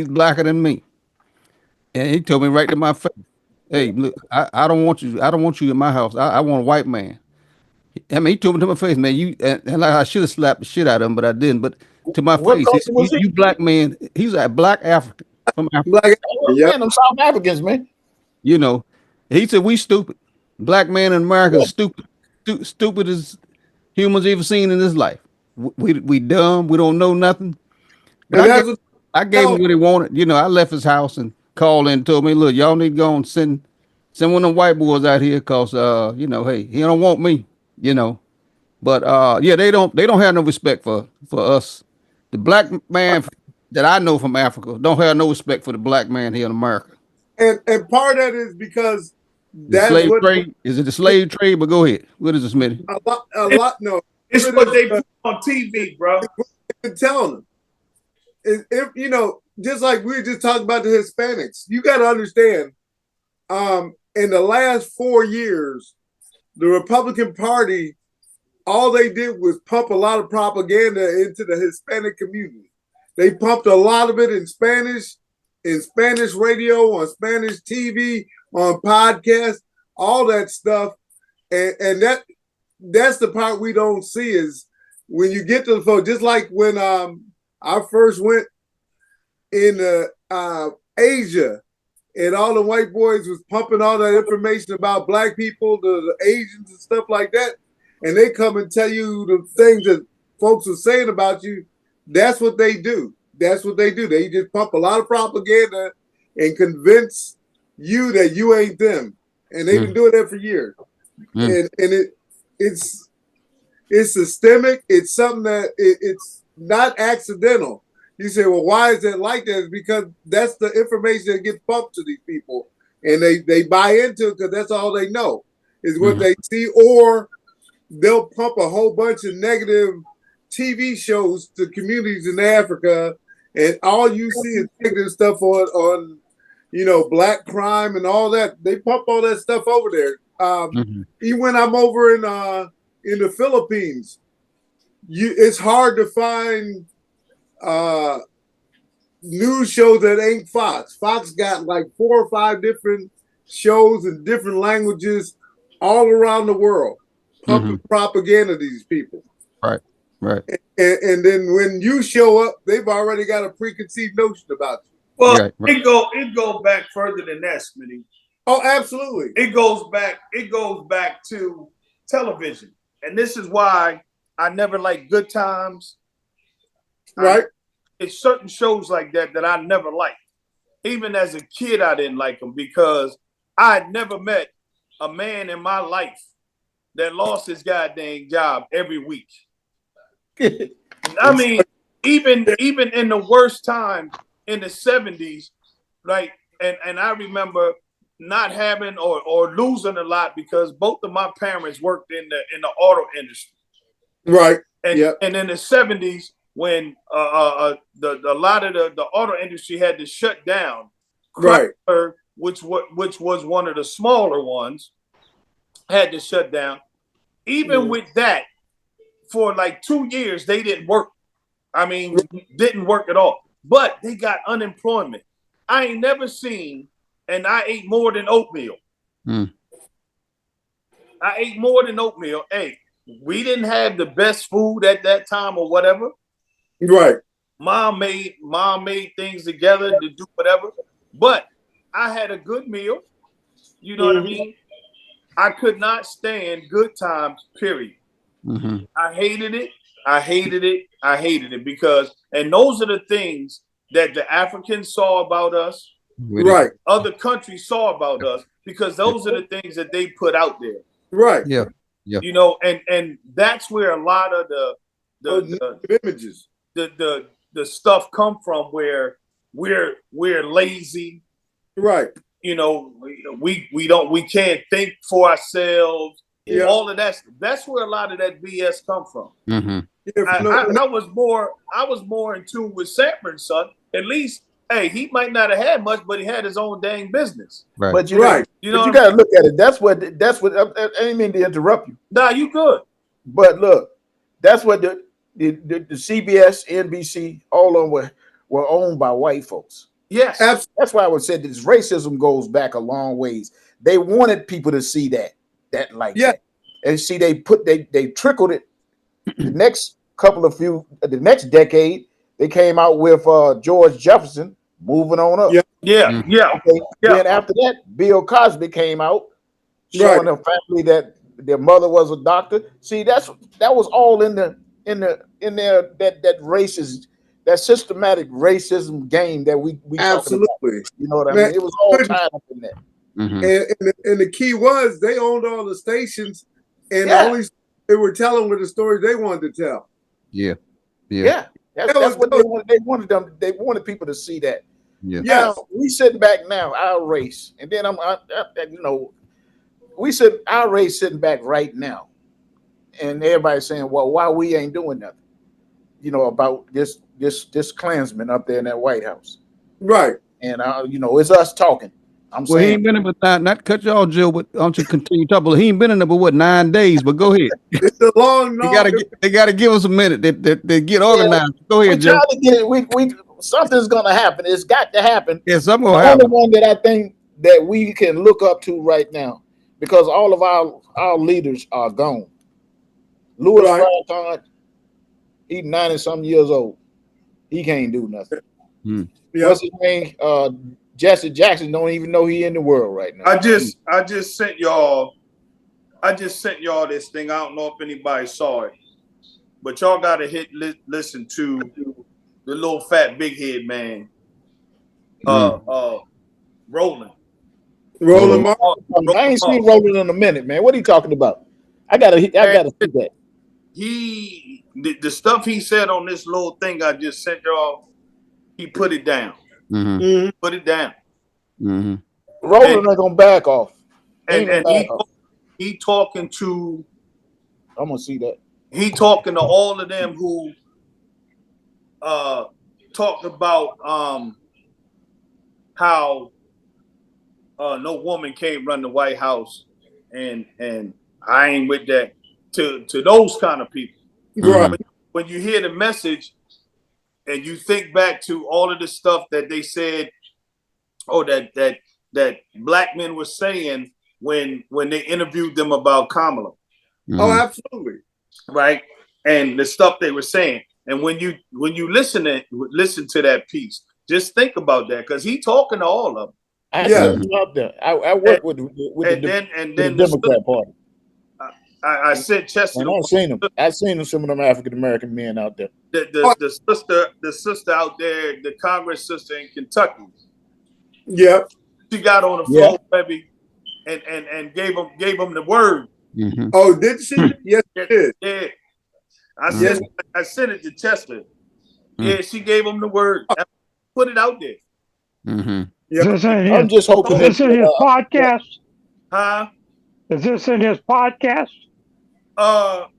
blacker than me, and he told me right to my face, "Hey, look, I don't want you. I don't want you in my house. I want a white man." I mean, he told me to my face, man. You and like I should have slapped the shit out of him, but I didn't. But to my face, you black man. He's a black African from Africa. Black, Man, them South Africans, man. You know, he said we stupid. Black man in America is stupid. Stupid as humans ever seen in this life. We dumb. We don't know nothing. But I gave him what he wanted. You know, I left his house and called in and told me, look, y'all need to go and send one of them white boys out here because you know, hey, he don't want me. You know, but yeah, they don't have no respect for us. The black man that I know from Africa don't have no respect for the black man here in America. And part of that is because the slave trade. Is it the slave trade? But go ahead. What is this, Smitty? A lot. No, it's what they put on TV, bro. Been telling them. If you know, just like we were just talking about the Hispanics, you got to understand. In the last 4 years, the Republican Party, all they did was pump a lot of propaganda into the Hispanic community. They pumped a lot of it in Spanish radio, on Spanish TV, on podcasts, all that stuff. And that's the part we don't see is when you get to the phone, just like when I first went in Asia, and all the white boys was pumping all that information about black people, the Asians and stuff like that. And they come and tell you the things that folks are saying about you. That's what they do. That's what they do. They just pump a lot of propaganda and convince you that you ain't them. And they've been doing that for years. And it's systemic. It's something that it's not accidental. You say, well, why is it like that? It's because that's the information that gets pumped to these people. And they buy into it because that's all they know is what they see. Or they'll pump a whole bunch of negative TV shows to communities in Africa. And all you see is negative stuff on you know, black crime and all that. They pump all that stuff over there. Even when I'm over in the Philippines, it's hard to find news shows that ain't Fox. Fox got like 4 or 5 different shows in different languages all around the world, pumping propaganda to these people. Right. And then when you show up, they've already got a preconceived notion about you. Well, it goes back further than that, Smitty. Oh, absolutely. It goes back to television. And this is why I never liked Good Times. Right. It's certain shows like that I never liked. Even as a kid, I didn't like them because I had never met a man in my life that lost his goddamn job every week. I mean, even in the worst time in the 70s, like, and I remember not having or losing a lot because both of my parents worked in the auto industry. Right. And in the 70s, when a lot of the auto industry had to shut down, right, which was one of the smaller ones, had to shut down. Even with that, for like 2 years, they didn't work. I mean, didn't work at all. But they got unemployment. I ain't never seen, and I ate more than oatmeal. I ate more than oatmeal. Hey, we didn't have the best food at that time or whatever. Right. Mom made things together to do whatever. But I had a good meal. You know what I mean? I could not stand good times, period. I hated it. I hated it. I hated it because, and those are the things that the Africans saw about us. Right. Other countries saw about us because those are the things that they put out there. Right. Yeah. Yeah. You know, and that's where a lot of the images, the stuff come from, where we're lazy. Right. You know, we can't think for ourselves. Yeah. All of that's where a lot of that BS come from. I was more in tune with Sanford's son. At least, hey, he might not have had much, but he had his own dang business. Right. But you got to look at it. That's what. I didn't mean to interrupt you. Nah, you good. But look, that's what the CBS, NBC, all of them were owned by white folks. Yes, that's why I would say this racism goes back a long ways. They wanted people to see that that. And see, they trickled it. The next the next decade, they came out with George Jefferson moving on up. Yeah. Okay. Then after that, Bill Cosby came out, showing a family that their mother was a doctor. See, that was all in there that racist, that systematic racism game that we absolutely. You know what I mean? It was all tied up in that. And the key was they owned all the stations, and only they were telling with the stories they wanted to tell. Yeah. That's what they wanted. They wanted people to see that. Yeah. Now we sitting back now, our race, and then we sit our race sitting back right now, and everybody's saying, "Well, why we ain't doing nothing?" You know, about this Klansman up there in that White House, right? And it's us talking. I'm saying, he ain't been in it, but not cut you off, Jill. But don't you continue talking? Well, he ain't been in it but what 9 days. But go ahead. It's a long. They gotta give us a minute. They get organized. Go ahead, Jill. Something's gonna happen. It's got to happen. Yeah, something will happen. The only one that I think that we can look up to right now, because all of our leaders are gone. Louis Farrakhan, he's 90-something years old. He can't do nothing. What's his name? Jesse Jackson don't even know he in the world right now. I just sent y'all this thing. I don't know if anybody saw it, but y'all gotta listen to the little fat big head man. Roland. I ain't seen Roland in a minute, man. What are you talking about? I gotta see that. The stuff he said on this little thing I just sent y'all, he put it down. Put it down. Roland ain't gonna back off. And he talking to. I'm gonna see that. He talking to all of them who talked about how no woman can't run the White House, and I ain't with that. To those kind of people, right? When you hear the message and you think back to all of the stuff that they said, that black men were saying when they interviewed them about Kamala. Oh, absolutely. Right. And the stuff they were saying. And when you listen to that piece, just think about that, because he talking to all of them. I work with the Democrat Party. I said Chester. I've seen them. I've seen some of them African American men out there. The sister out there, the Congress sister in Kentucky. Yep. She got on the floor, baby, and gave him the word. Mm-hmm. Oh, did she? Yes, she did. Yeah. I sent it to Chester. Yeah, she gave him the word. Put it out there. Mm-hmm. I'm just hoping Is this in his podcast? Huh? Is this in his podcast?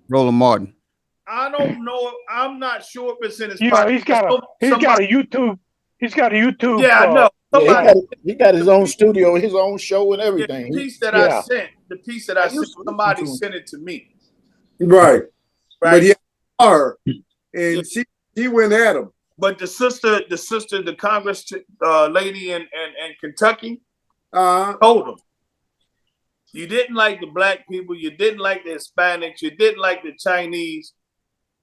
Roland Martin. I don't know. I'm not sure if it's in his podcast. He's got a YouTube. He's got a YouTube. Yeah, I know. He got his own studio, his own show, and everything. The piece that I sent, somebody sent it to me. Right. But he her, and she went at him. But the sister, the Congress lady in Kentucky, told him, you didn't like the black people, you didn't like the Hispanics, you didn't like the Chinese.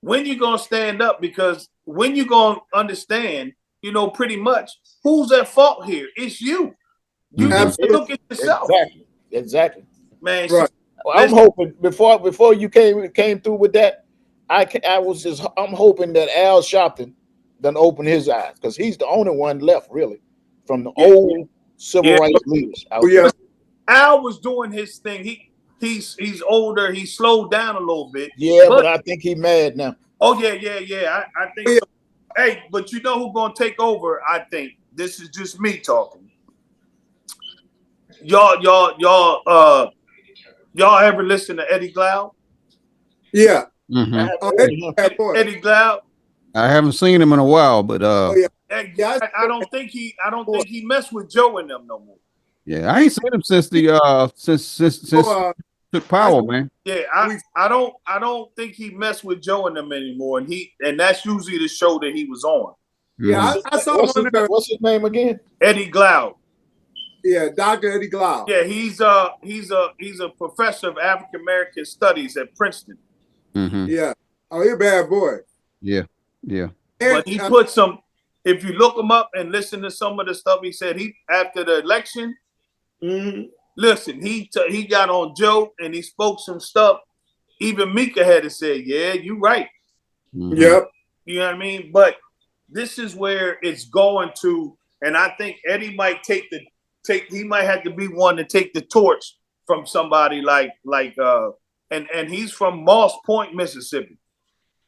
When you gonna stand up? Because when you gonna understand, pretty much who's at fault here? It's you. You need to look at yourself. Exactly. Man, right. I'm hoping before you came through with that, I'm hoping that Al Sharpton done open his eyes, because he's the only one left really from the old civil rights leaders. Al was doing his thing. He's older. He slowed down a little bit. Yeah, but I think he's mad now. Oh yeah. I think so. Hey, but you know who's gonna take over? I think this is just me talking. Y'all ever listen to Eddie Glaude? Yeah. Mm-hmm. Eddie Glaude. I haven't seen him in a while, but I don't think he messed with Joe and them no more. Yeah, I ain't seen him since took power, man. Yeah, I don't think he messed with Joe and them anymore, and that's usually the show that he was on. Yeah, I saw what's his name again? Eddie Glaude. Yeah, Dr. Eddie Glaude. Yeah, he's a professor of African American Studies at Princeton. Mm-hmm. Yeah. Oh, he's a bad boy. Yeah. Yeah. But he put some. If you look him up and listen to some of the stuff he said, after the election. Mm-hmm. Listen, he got on Joe and he spoke some stuff. Even Mika had to say, "Yeah, you right." Mm-hmm. Yep. You know what I mean? But this is where it's going to, and I think Eddie might he might have to be one to take the torch from somebody and he's from Moss Point, Mississippi.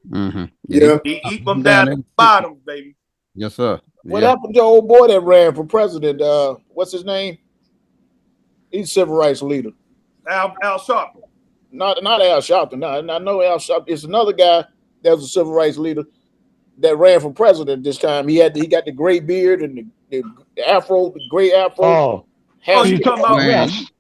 Mm-hmm. Yeah. He eat them down at the bottom, baby. Yes, sir. What happened to old boy that ran for president? What's his name? He's a civil rights leader. Al Sharpton. Not Al Sharpton. No, I know Al Sharpton. It's another guy that was a civil rights leader that ran for president this time. He got the gray beard and the afro, the gray afro. Oh, you talking about West?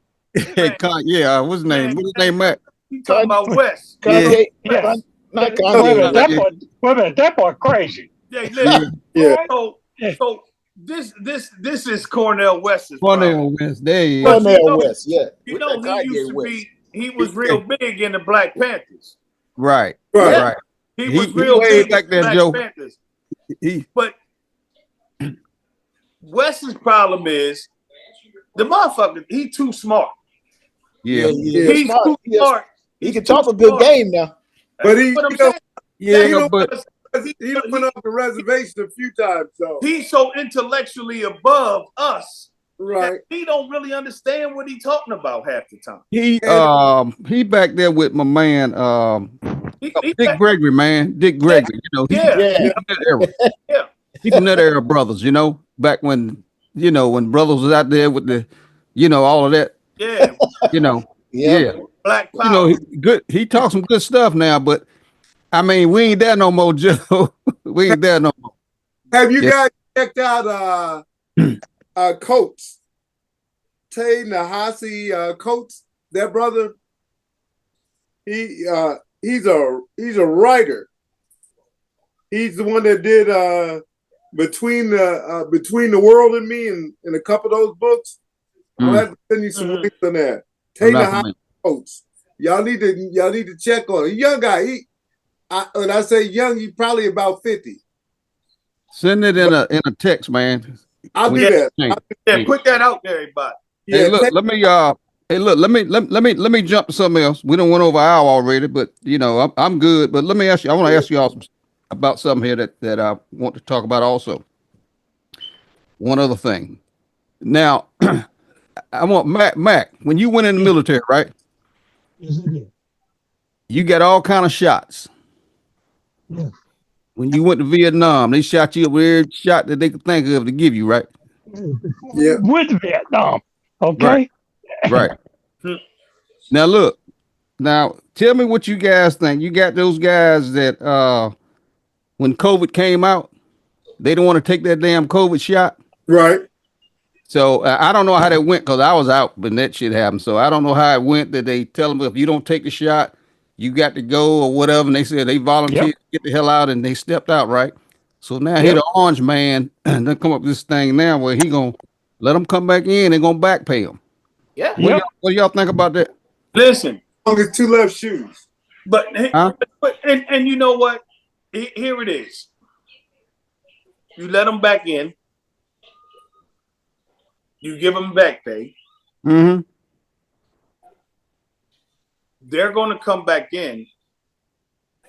Yeah, what's his name? What's his name, Matt? You talking about West? Kanye. Yeah. Not Kanye. That boy crazy. Yeah. So this is Cornel West's Cornel West. There he is. Cornel West. Yeah. He used to be. He was real big in the Black Panthers. Right. He was real big back in there, the Joe. Black Panthers. But West's problem is the motherfucker. He too smart. Yeah. He's too smart. He can talk a good game now. But he went off the reservation a few times. So he's so intellectually above us. Right. He don't really understand what he's talking about half the time. He back there with my man Dick Gregory, man. Dick Gregory. He's from that era. He's from that era, brothers, back when when brothers was out there with the all of that. Yeah. Black power. He talks some good stuff now, but I mean, we ain't there no more, Joe. We ain't there no more. Have you guys checked out Coates? Tay Nahasi Coates, that brother. He's a writer. He's the one that did Between the World and Me and a couple of those books. I'll have to send you some links on that. Tay Nahasi Coates. Y'all need to check on him. Young guy. When I say young, he's probably about 50. Send it in a text, man. I'll do that. Put that out there, everybody. Hey, look, let me jump to something else. We don't went over an hour already, but I'm good. But let me ask you. I want to ask you all about something here that I want to talk about also. One other thing. Now, I want Mac. When you went in the military, right? You got all kind of shots. Yes. When you went to Vietnam, they shot you with every shot that they could think of to give you, right? Yeah. With Vietnam. Right. Okay. Right. Now look. Now tell me what you guys think. You got those guys that when COVID came out, they don't want to take that damn COVID shot. Right. So I don't know how that went because I was out when that shit happened. So I don't know how it went that they tell them if you don't take the shot, you got to go or whatever. And they said they volunteered to get the hell out and they stepped out, right? So now here the orange man and they come up with this thing now where he gonna let them come back in and gonna back pay them. Yeah. What do y'all think about that? Listen, Only 2 left shoes. but Huh? and you know what? Here it is. You let them back in. You give them back pay. Mm-hmm. They're going to come back in,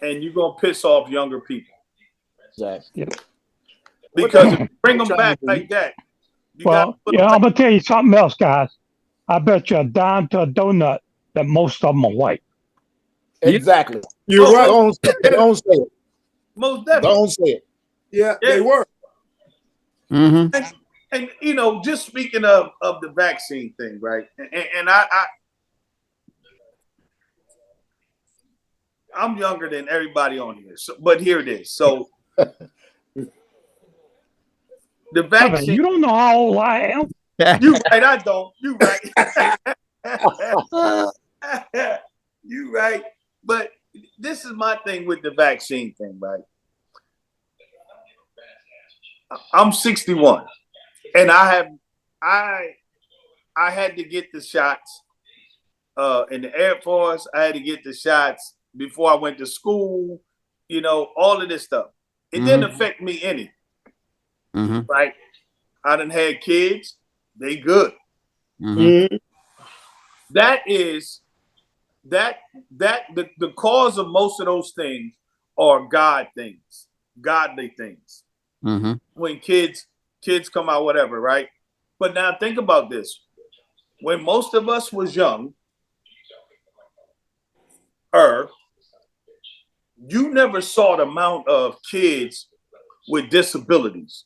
and you're going to piss off younger people. Exactly. Because if you bring them back like that, I'm going to tell you something else, guys. I bet you a dime to a donut that most of them are white. Exactly. You're right. Don't say it. Most definitely. Don't say it. Yeah, they were. Mm-hmm. And you know, just speaking of the vaccine thing, right? And I'm younger than everybody on here, but here it is. So the vaccine. You don't know how old I am. You right, I don't. You right. You right. But this is my thing with the vaccine thing, right? I'm 61, and I had to get the shots in the Air Force. I had to get the shots before I went to school. You know, all of this stuff. It didn't affect me any. Right? I done had kids. They good. That is the cause of most of those things are godly things. When kids come out, whatever, right? But now think about this. When most of us was young, you never saw the amount of kids with disabilities,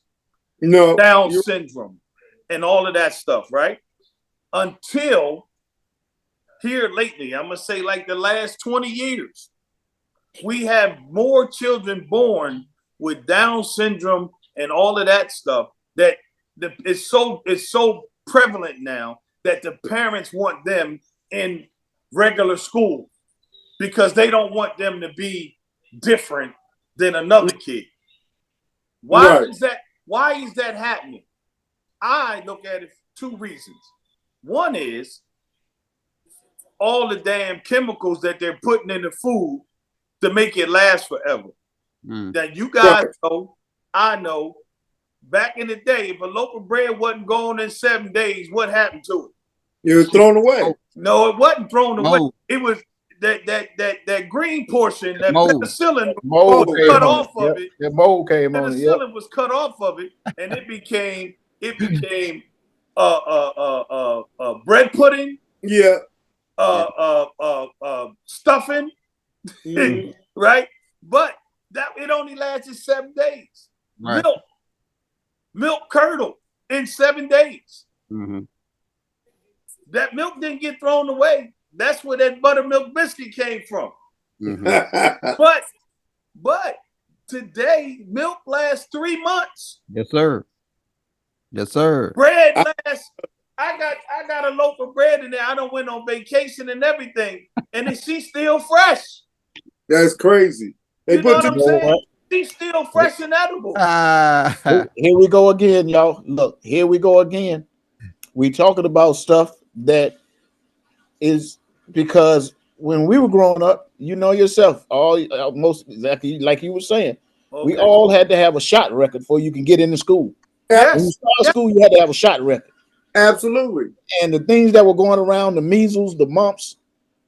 Down syndrome, and all of that stuff, right? Until here lately, I'm gonna say like the last 20 years, we have more children born with Down syndrome and all of that stuff that it's so prevalent now that the parents want them in regular school because they don't want them to be different than another kid. Why is that happening? I look at it for 2 reasons. One is all the damn chemicals that they're putting in the food to make it last forever. That you guys know, I know, back in the day, if a loaf of bread wasn't gone in 7 days, what happened to it? It was thrown away. No, it wasn't thrown away. It was that green portion, that penicillin mold cut off of it. The mold came on it. Penicillin was cut off of it, and it became bread pudding. Yeah. Stuffing. Right? But that it only lasted 7 days. Right. Milk curdled in 7 days. That milk didn't get thrown away. That's where that buttermilk biscuit came from. But today milk lasts 3 months. Yes, sir. Yes, sir. Bread lasts. I got a loaf of bread in there. I don't went on vacation and everything, and she's still fresh. That's crazy. You know what I'm saying? She's still fresh and edible. Here we go again, y'all. Look, here we go again. We talking about stuff that is because when we were growing up, you know yourself, most exactly like you were saying, we all had to have a shot record before you can get into school. Yes. When you started school, you had to have a shot record. Absolutely. And the things that were going around, the measles, the mumps,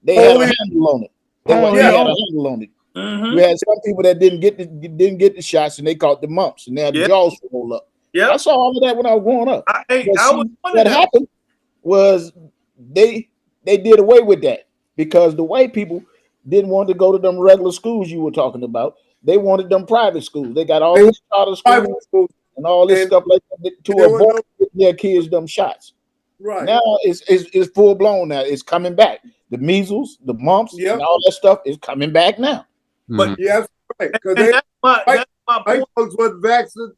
they had a handle on it. They had a handle on it. You had some people that didn't get the shots and they caught the mumps and they had the jaws roll up. Yeah, I saw all of that when I was growing up. What happened was they did away with that. because the white people didn't want to go to them regular schools you were talking about. They wanted them private schools. They got all these charter schools and all this stuff like that to avoid their kids them shots. Right now, it's full blown. Now it's coming back. The measles, the mumps, and all that stuff is coming back now. But yes, right, because that's my point. Folks was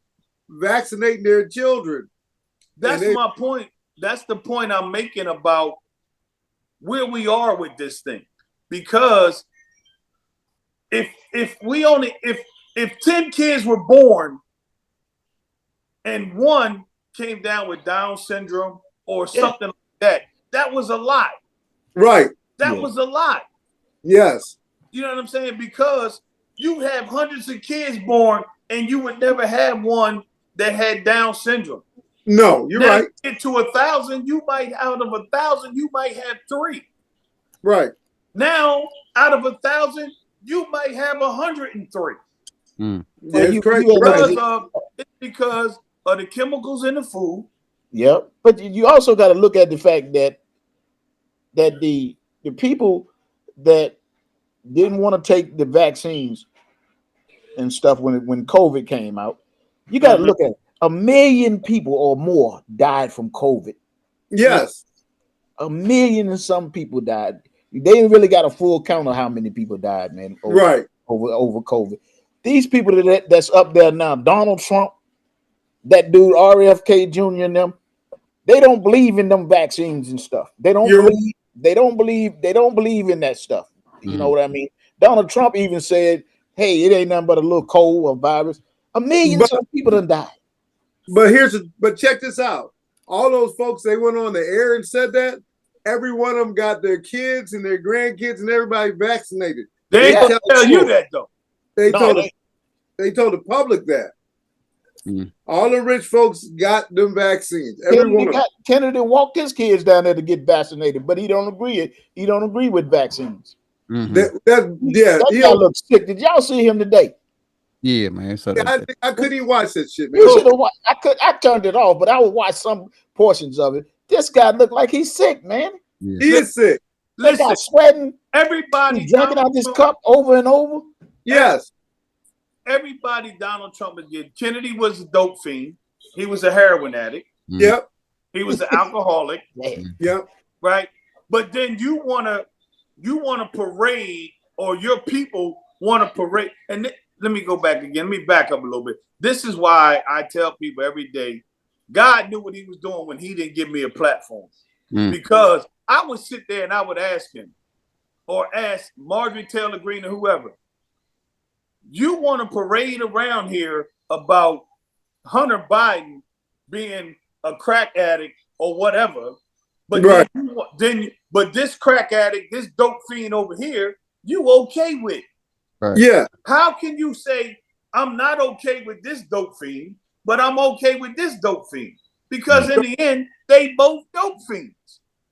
vaccinating their children. That's my point. That's the point I'm making about where we are with this thing. Because if 10 kids were born and one came down with Down syndrome or something like that, that was a lot. Right. That was a lot. Yes. You know what I'm saying? Because you have hundreds of kids born and you would never have one that had Down syndrome. No, you're right. Get to 1,000, you might out of 1,000, you might have 3. Right. Now, out of 1,000, you might have 103. It's because of the chemicals in the food. Yep. But you also got to look at the fact that the people that didn't want to take the vaccines and stuff when COVID came out, you got to look at 1 million people or more died from COVID. Yes. 1 million and some people died. They ain't really got a full count of how many people died, man. Over COVID. These people that's up there now, Donald Trump, that dude RFK Jr. and them, they don't believe in them vaccines and stuff. They don't believe in that stuff. You know what I mean? Donald Trump even said, hey, it ain't nothing but a little cold or virus. 1 million some people done died. But check this out. All those folks, they went on the air and said that. Every one of them got their kids and their grandkids and everybody vaccinated. They ain't gonna tell you that though. They told the public that. All the rich folks got them vaccines. Kennedy walked his kids down there to get vaccinated, but he don't agree. He don't agree with vaccines. That guy looks sick. Did y'all see him today? Yeah, man. I couldn't even watch that shit, man. You should have watched. I turned it off, but I would watch some portions of it. This guy looked like he's sick, man. Yeah. He is sick. Listen, sweating. Everybody drinking out this cup over and over. Yes. Everybody Donald Trump is getting. Kennedy was a dope fiend. He was a heroin addict. Yep. He was an alcoholic. Yep. Right. But then you wanna parade, or your people want to parade. And let me go back again. Let me back up a little bit. This is why I tell people every day, God knew what he was doing when he didn't give me a platform. Because I would sit there and I would ask him, or ask Marjorie Taylor Greene or whoever, you want to parade around here about Hunter Biden being a crack addict or whatever, but but this crack addict, this dope fiend over here, you okay with? Right. Yeah. How can you say I'm not okay with this dope fiend, but I'm okay with this dope fiend? Because in the end, they both dope fiends.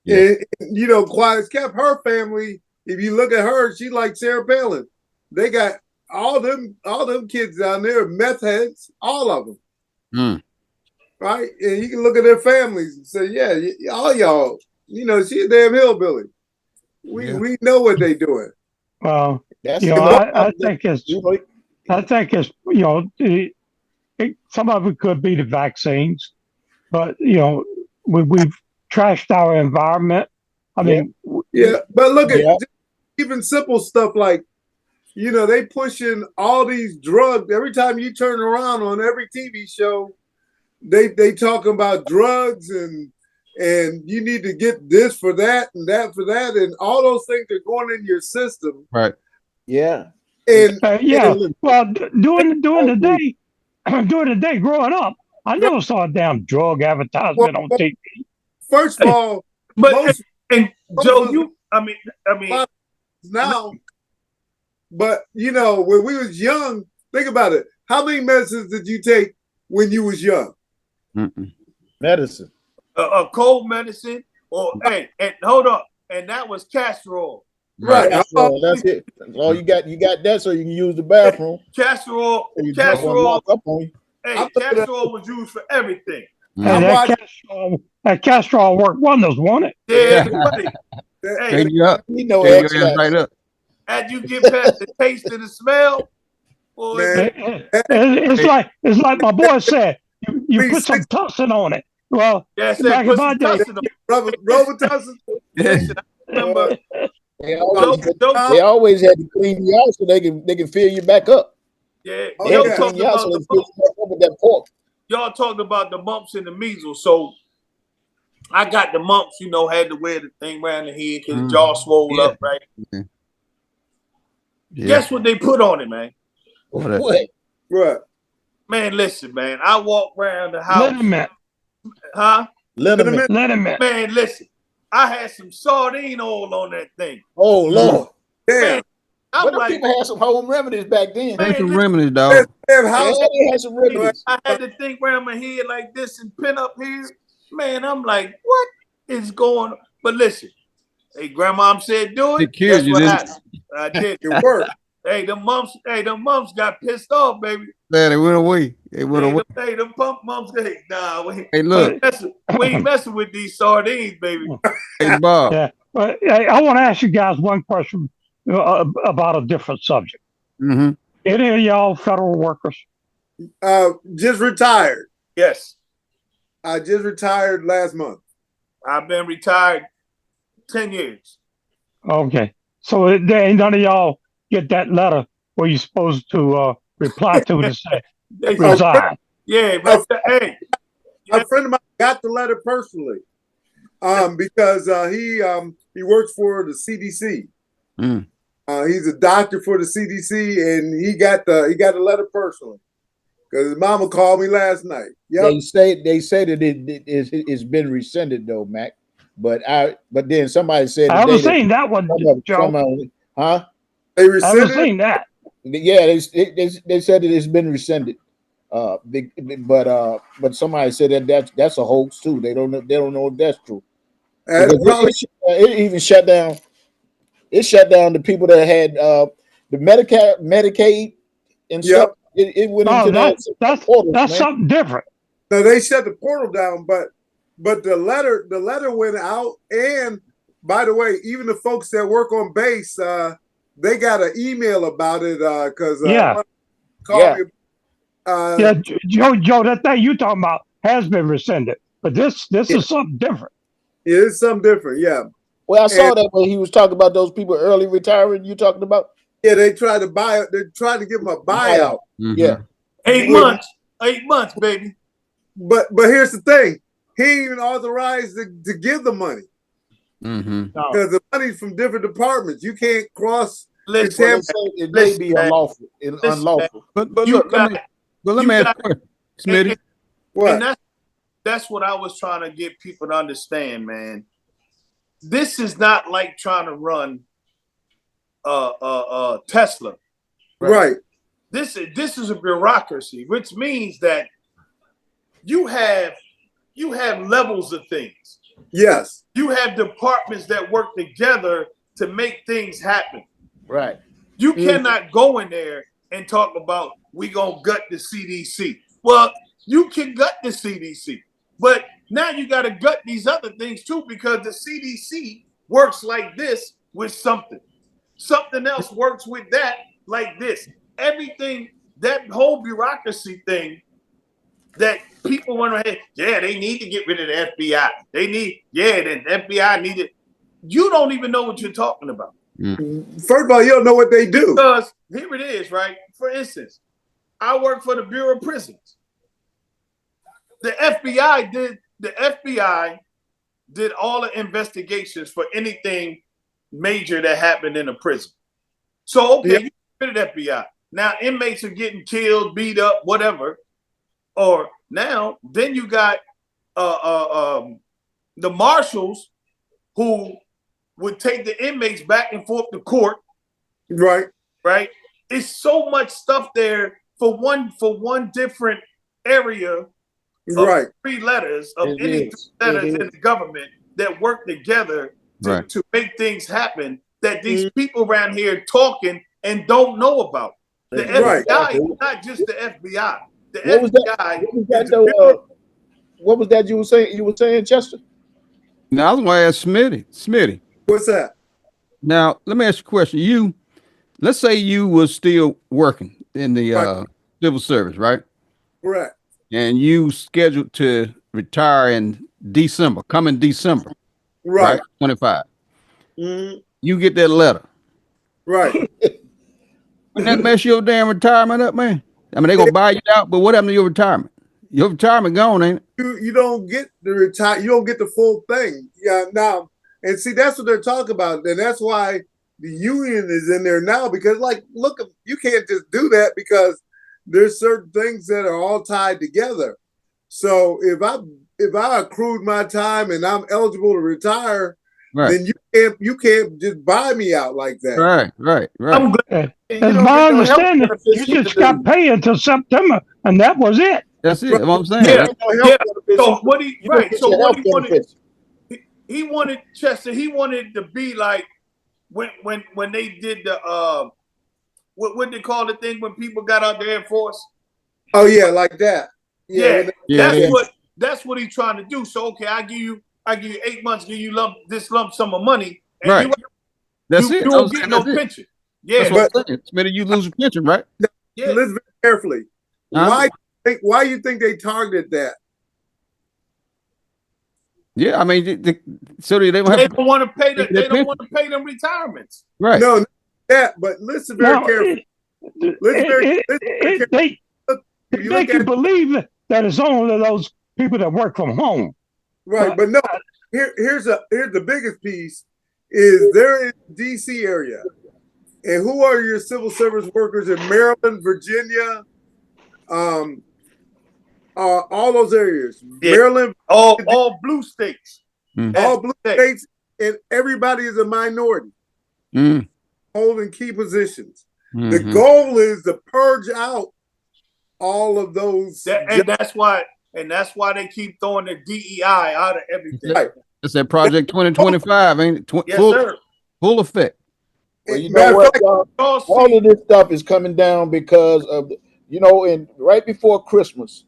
Yeah. And, Quiet as kept, her family, if you look at her, she like Sarah Palin. They got all them kids down there, meth heads, all of them. Right? And you can look at their families and say, yeah, all y'all, she a damn hillbilly. We know what they doing. Well, I think it's some of it could be the vaccines, but we've trashed our environment. I mean, but look at even simple stuff like, they pushing all these drugs. Every time you turn around on every TV show, they talking about drugs and you need to get this for that and that for that, and all those things are going in your system. Right. Yeah. And well, during the day growing up, I never saw a damn drug advertisement on TV. First of all, Joe, I mean now, but when we was young, think about it. How many medicines did you take when you was young? Medicine. A cold medicine, or and hold up, and that was castor oil. Right. That's it. That's all you got. You got that so you can use the bathroom. Castor oil. Castor oil was used for everything. And that castor oil worked wonders, won't it? Yeah, buddy. Hey, you know your ass right up. As you get past the taste and the smell, boy, it's like my boy said. You put some tussin on it. Well, back in my day, Robitussin. Listen, I remember they always had to clean you out so they can fill you back up. Yeah, y'all talking about so they fill you back up with that pork. Y'all talked about the mumps and the measles, so I got the mumps. You know, had to wear the thing around the head because the jaw swole up, right? Yeah. Guess what they put on it, man? What? Man, listen, man. I walk around the house. Liniment. Huh? Liniment. Man, listen. I had some sardine oil on that thing. Oh, Lord. Man, but like, people had some home remedies back then. Had some remedies, dog. They had some remedies. I had to think around my head like this and pin up here. Man, I'm like, what is going on? But listen, hey, grandma said do it. That's what happened. I did. It worked. Hey, the mums got pissed off, baby. Yeah, they went away. They went away. Hey, the mums, nah, hey, look. We ain't messing with these sardines, baby. Hey, Bob. Yeah. I want to ask you guys one question about a different subject. Mm-hmm. Any of y'all federal workers? Just retired. Yes. I just retired last month. I've been retired 10 years. Okay. So there ain't none of y'all get that letter where you're supposed to reply to to say resign. Yeah, but hey. A friend of mine got the letter personally because he works for the CDC. Mm. He's a doctor for the CDC, and he got the letter personally because his mama called me last night. Yep. They say that it's been rescinded though, Mac. But then somebody said I haven't seen that one, Joe. Huh? They rescinded. I haven't seen that. Yeah, they said that it's been rescinded. But somebody said that's a hoax too. They don't know if that's true. It even shut down. It shut down the people that had the Medicaid and stuff. It went into that's something different. No, they shut the portal down, but the letter went out. And by the way, even the folks that work on base, they got an email about it because called me. Joe, that thing you talking about has been rescinded, but this is something different. Yeah, it's something different. Yeah. Well, I saw that when he was talking about those people early retiring. You talking about? Yeah, they tried to buy it. They tried to give them a buyout. Mm-hmm. Yeah, 8 months, baby. But here's the thing: he ain't even authorized to give the money because the money's from different departments. You can't cross. It may be unlawful. But look, let me ask you, Smitty. What? And that's what I was trying to get people to understand, man. This is not like trying to run Tesla. Right. This is a bureaucracy, which means that you have levels of things. Yes. You have departments that work together to make things happen. Right. You cannot go in there and talk about we gonna gut the CDC. Well, you can gut the CDC, but now you got to gut these other things too, because the CDC works like this with something. Something else works with that like this. Everything, that whole bureaucracy thing that people want to have, they need to get rid of the FBI. The FBI needed. You don't even know what you're talking about. First of all, you don't know what they do. Because here it is, right? For instance, I work for the Bureau of Prisons. The FBI did all the investigations for anything major that happened in a prison. So, okay, you get rid of the FBI. Now, inmates are getting killed, beat up, whatever. Or now, then you got the marshals who would take the inmates back and forth to court. Right. Right. It's so much stuff there for one different area. Right. 3 letters of any 3 letters in the government that work together to make things happen that these people around here talking and don't know about. The FBI is not just the FBI. The FBI. What was that you were saying? You were saying, Chester? Now I was going to ask Smitty. What's that? Now, let me ask you a question. Let's say you was still working in the civil service, right? Correct. And you scheduled to retire in December, coming December, right? 25. Mm-hmm. You get that letter. Right. Wouldn't that mess your damn retirement up, man? I mean, they're gonna buy you out, but what happened to your retirement? Your retirement gone, ain't it? You don't get the retire. You don't get the full thing. Yeah. Now, and see, that's what they're talking about, and that's why the union is in there now, because, like, look, you can't just do that because there's certain things that are all tied together. So if I accrued my time and I'm eligible to retire, then you can't just buy me out like that. Right. I'm glad. As my understanding, you just got paid until September, and that was it. That's it. What I'm saying. Yeah. So what he wanted, he wanted Chester. He wanted to be like when they did the what they call the thing when people got out the Air Force. Oh yeah, like that. Yeah. That's what he's trying to do. So okay, I give you 8 months, give you lump sum of money, and that's it. You don't get no pension. Yeah, that's what I'm saying. It's better you lose a pension, right? Yeah. Listen carefully. Why you think they targeted that? Yeah, I mean, so they don't want to pay them. They don't want to pay them retirements. Right. No, but listen very carefully. They can believe that it's only those people that work from home. Right, but no. Here's the biggest piece is they're in the DC area. And who are your civil service workers in Maryland, Virginia, all those areas? Yeah. Maryland, all blue states. All blue states, and everybody is a minority. Holding key positions. The goal is to purge out all of those. That's why they keep throwing the DEI out of everything. Right. It's that Project 2025, ain't it? Yes, sir. Full effect. Well, you know what, all of this stuff is coming down because of, and right before Christmas,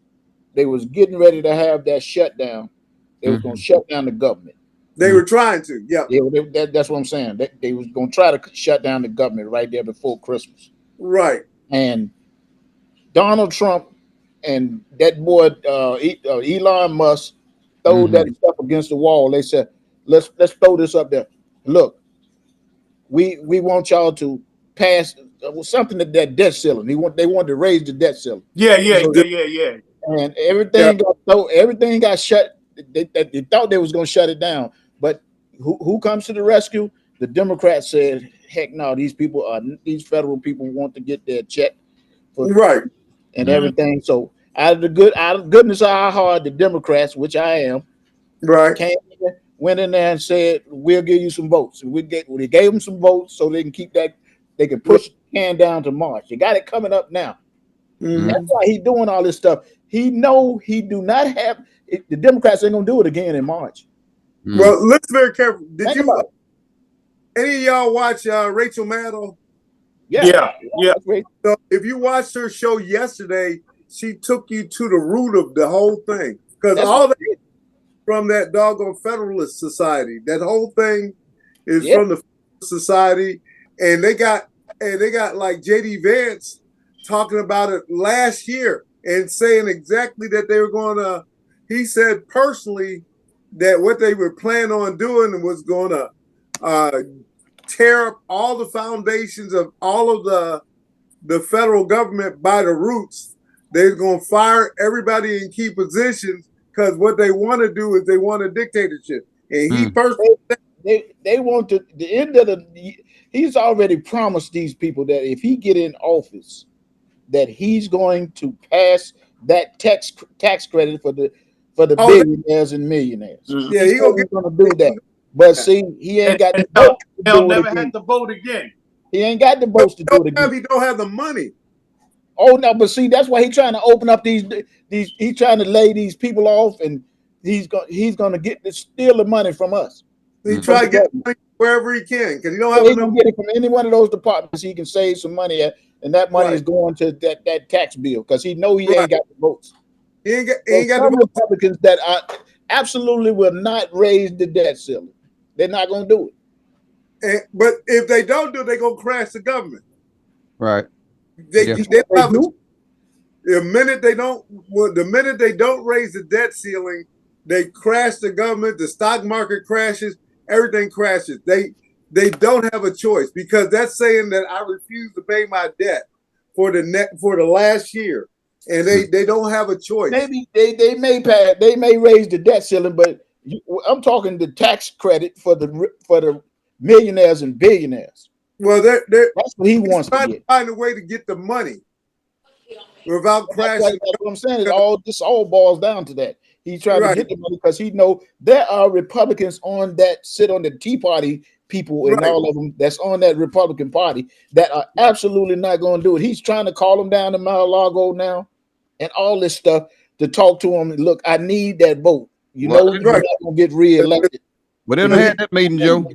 they was getting ready to have that shutdown. They was going to shut down the government. They were trying to, yeah. That's what I'm saying. They was going to try to shut down the government right there before Christmas. Right. And Donald Trump and that boy Elon Musk threw that stuff against the wall. They said, let's throw this up there. Look, we want y'all to pass something to that debt ceiling. They wanted to raise the debt ceiling. Yeah. And everything got shut. They thought they was going to shut it down, but who comes to the rescue? The Democrats said, "Heck no! These federal people want to get their check, and everything." So out of goodness of our heart, the Democrats, which I am, went in there and said, "We'll give you some votes." They gave them some votes so they can keep that. They can push the can down to March. They got it coming up now. That's why he's doing all this stuff. He know he do not have. The Democrats ain't gonna do it again in March. Well, listen very careful. Did any of y'all watch Rachel Maddow? Yeah. So if you watched her show yesterday, she took you to the root of the whole thing, because all that from that doggone Federalist Society. That whole thing is from the Society, and they got like JD Vance talking about it last year and saying exactly that they were going to. He said personally that what they were planning on doing was going to tear up all the foundations of all of the federal government by the roots. They're going to fire everybody in key positions because what they want to do is they want a dictatorship. And he personally, they want to the end of he's already promised these people that if he get in office, that he's going to pass that tax credit for the billionaires and millionaires. Yeah, he's going to do that. But see, he ain't got the vote. They'll never have to vote again. He ain't got the votes to do it again. He don't have the money. Oh no, but see, that's why he's trying to open up these. He's trying to lay these people off, and he's going to steal the money from us. He try to get money wherever he can because he don't have. He can get it from any one of those departments. He can save some money at, and that money is going to that tax bill because he know he ain't got the votes. He ain't got the Republicans that absolutely will not raise the debt ceiling. They're not going to do it. But if they don't do it, they're gonna crash the government. Right. They Yeah. have the minute they don't raise the debt ceiling, they crash the government, the stock market crashes, everything crashes. They don't have a choice, because that's saying that I refuse to pay my debt for the last year. And they don't have a choice. Maybe they may raise the debt ceiling, but I'm talking the tax credit for the millionaires and billionaires. Well, that's what he wants to get. Find a way to get the money without crashing. That's what I'm saying. This all boils down to that. He's trying to get the money because he know there are Republicans on that sit on the Tea Party people and all of them that's on that Republican Party that are absolutely not going to do it. He's trying to call them down to Mar-a-Lago now and all this stuff to talk to him. Look, I need that vote. You're not going to get reelected. But they don't have that meeting, Joe.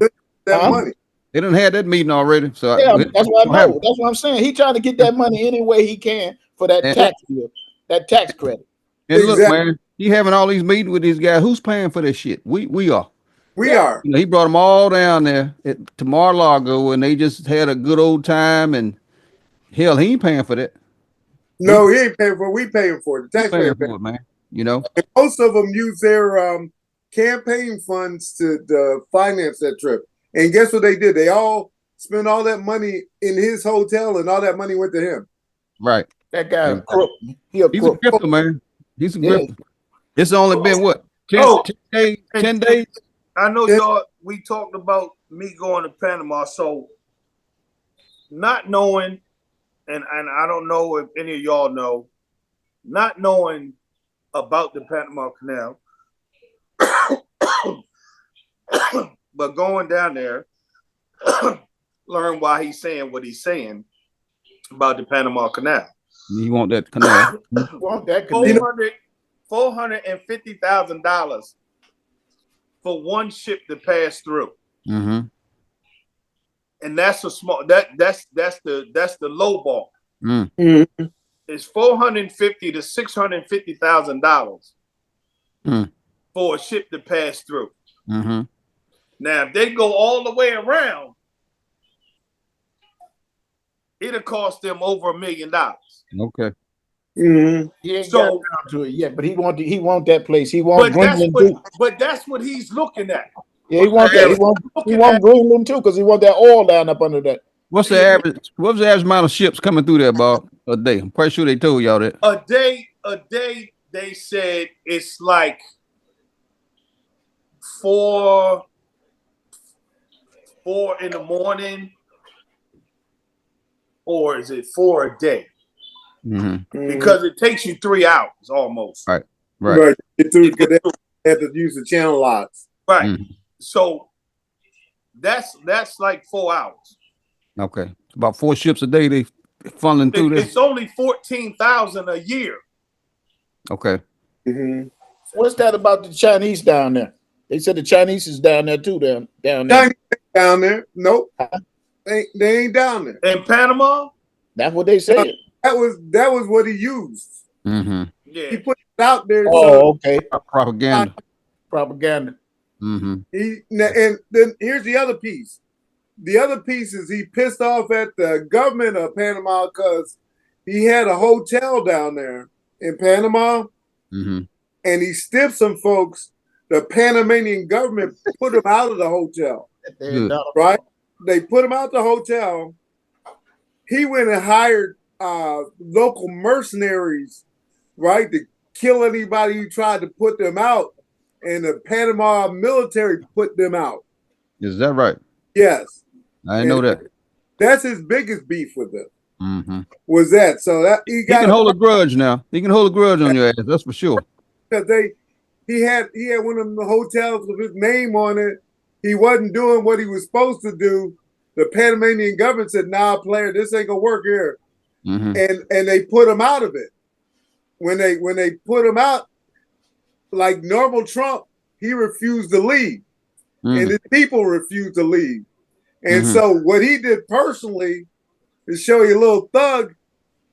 That money. They don't have that meeting already. So yeah, that's what I know. That's what I'm saying. He's trying to get that money any way he can for that tax bill, that tax credit. And look, man, he having all these meetings with these guys. Who's paying for this shit? We are. We are. You know, he brought them all down there to Mar-a-Lago, and they just had a good old time. And hell, he ain't paying for that. No, he ain't paying for it. We paying for it. The taxpayer paying for it, man. You know, and most of them use their campaign funds to finance that trip. And guess what they did? They all spent all that money in his hotel, and all that money went to him. Right. That guy, he's a grifter, man. He's a grifter. It's only been what? 10 days. I know y'all. We talked about me going to Panama, so not knowing, and I don't know if any of y'all know, not knowing about the Panama Canal, but going down there, learn why he's saying what he's saying about the Panama Canal. You want that canal? Want that canal? $450,000 for one ship to pass through. Mm-hmm. And that's a small. That's the low ball. Mm-hmm. It's $450,000 to $650,000 for a ship to pass through. Mm-hmm. Now, if they go all the way around, it'll cost them over $1 million. Okay. Mm-hmm. He ain't got down to it yet, but he want that place. He want Greenland too. But that's what he's looking at. Yeah, he want that. He want Greenland too, because he want that oil down up under that. What's the average amount of ships coming through there, Bob, a day? I'm quite sure they told y'all that. A day, they said it's like 4 in the morning, or is it 4 a day? Mm-hmm. Because it takes you 3 hours almost. Right. Because they had to use the channel locks. Right. Mm-hmm. So that's like 4 hours. Okay. It's about 4 ships a day they funneling through this. It's only 14,000 a year. Okay. Mm-hmm. What's that about the Chinese down there? They said the Chinese is down there too. Down there. Down there? Nope. They ain't down there. In Panama? That's what they said. That was what he used. Mm-hmm. Yeah. He put it out there. Oh, okay. Propaganda. Mm-hmm. And then here's the other piece. The other piece is he pissed off at the government of Panama because he had a hotel down there in Panama, and he stiffed some folks. The Panamanian government put him out of the hotel. Right? They put him out the hotel. He went and hired local mercenaries, right, to kill anybody who tried to put them out. And the Panama military put them out. Is that right? Yes. I didn't know that. That's his biggest beef with them. Mm-hmm. Was that so that he can hold a grudge now. He can hold a grudge on your ass. That's for sure. Because he had one of the hotels with his name on it. He wasn't doing what he was supposed to do. The Panamanian government said, "Nah, player, this ain't gonna work here," and they put him out of it. When they put him out, like normal Trump, he refused to leave, and his people refused to leave. And so what he did personally, to show you a little thug,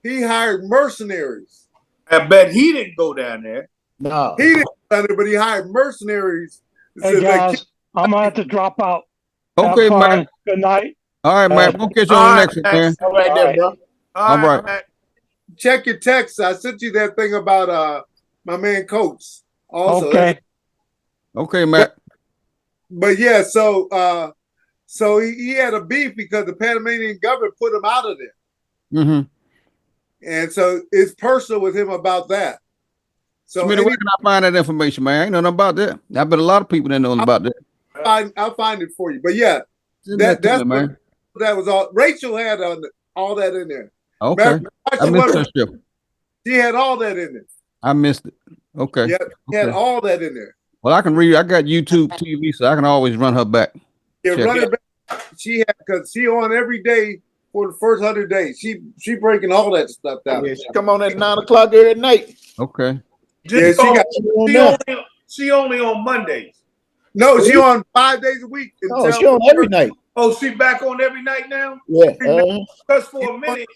he hired mercenaries. I bet he didn't go down there. No, he didn't go down there, but he hired mercenaries. Hey guys, I'm gonna have to drop out. Okay, Matt. Good night. All right, Matt. We'll catch you on the next one, man. All right, there, bro. All right. Matt. Check your text. I sent you that thing about my man Coates. Also, Okay. Okay, Matt. But yeah, so he had a beef because the Panamanian government put him out of there. Mm-hmm. And so it's personal with him about that. So Smitty, where can I find that information, man? I ain't know nothing about that. I bet a lot of people didn't know about that. I'll find it for you. But yeah, that's me, man. That was all. Rachel had all that in there. Okay. I missed that show. She had all that in there. I missed it. Okay. Yeah, she had all that in there. Well, I can read. I got YouTube TV, so I can always run her back. Yeah, run it back. She had because she on every day for the first 100 days. She breaking all that stuff down. Yeah, she come on at 9 o'clock every night. Okay. Yeah, she only on Mondays. No, she on 5 days a week. Oh, she on every night. Oh, she back on every night now? Yeah. Because for a minute,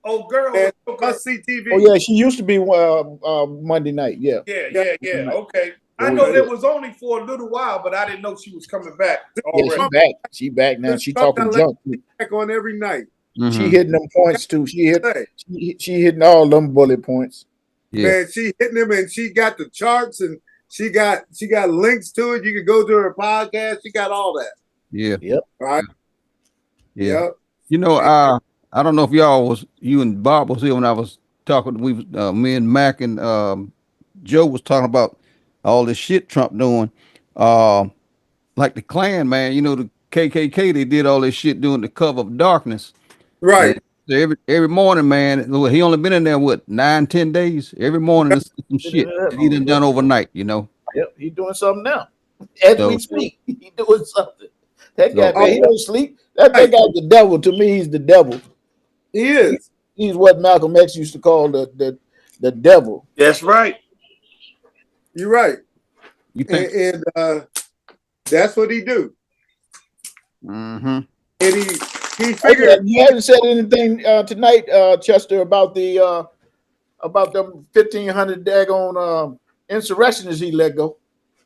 girl. CTV. Oh yeah, she used to be Monday night. Yeah. Yeah. Okay. I know that was only for a little while, but I didn't know she was coming back. Yeah, she back now. She talking junk. Back on every night. Mm-hmm. She hitting them points too. She hitting all them bullet points. Yeah. Man, she hitting them, and she got the charts, and she got links to it. You can go to her podcast. She got all that. Yeah. Yep. Right. Yeah. Yep. You know, I don't know if you and Bob was here when I was talking. Me and Mac and Joe was talking about all this shit Trump doing. Like the Klan, man. You know, the KKK. They did all this shit during the cover of darkness. Right. So every morning, man. He only been in there 9-10 days. Every morning, some shit that he done overnight. You know. Yep. He's doing something now. As we speak, he's doing something. That guy, man, he don't sleep. That guy's the devil. To me, he's the devil. He is. He's what Malcolm X used to call the devil. That's right. You're right. You think? And that's what he do. Mm-hmm. And he figured. You haven't said anything tonight, Chester, about them 1,500 daggone insurrectionists he let go.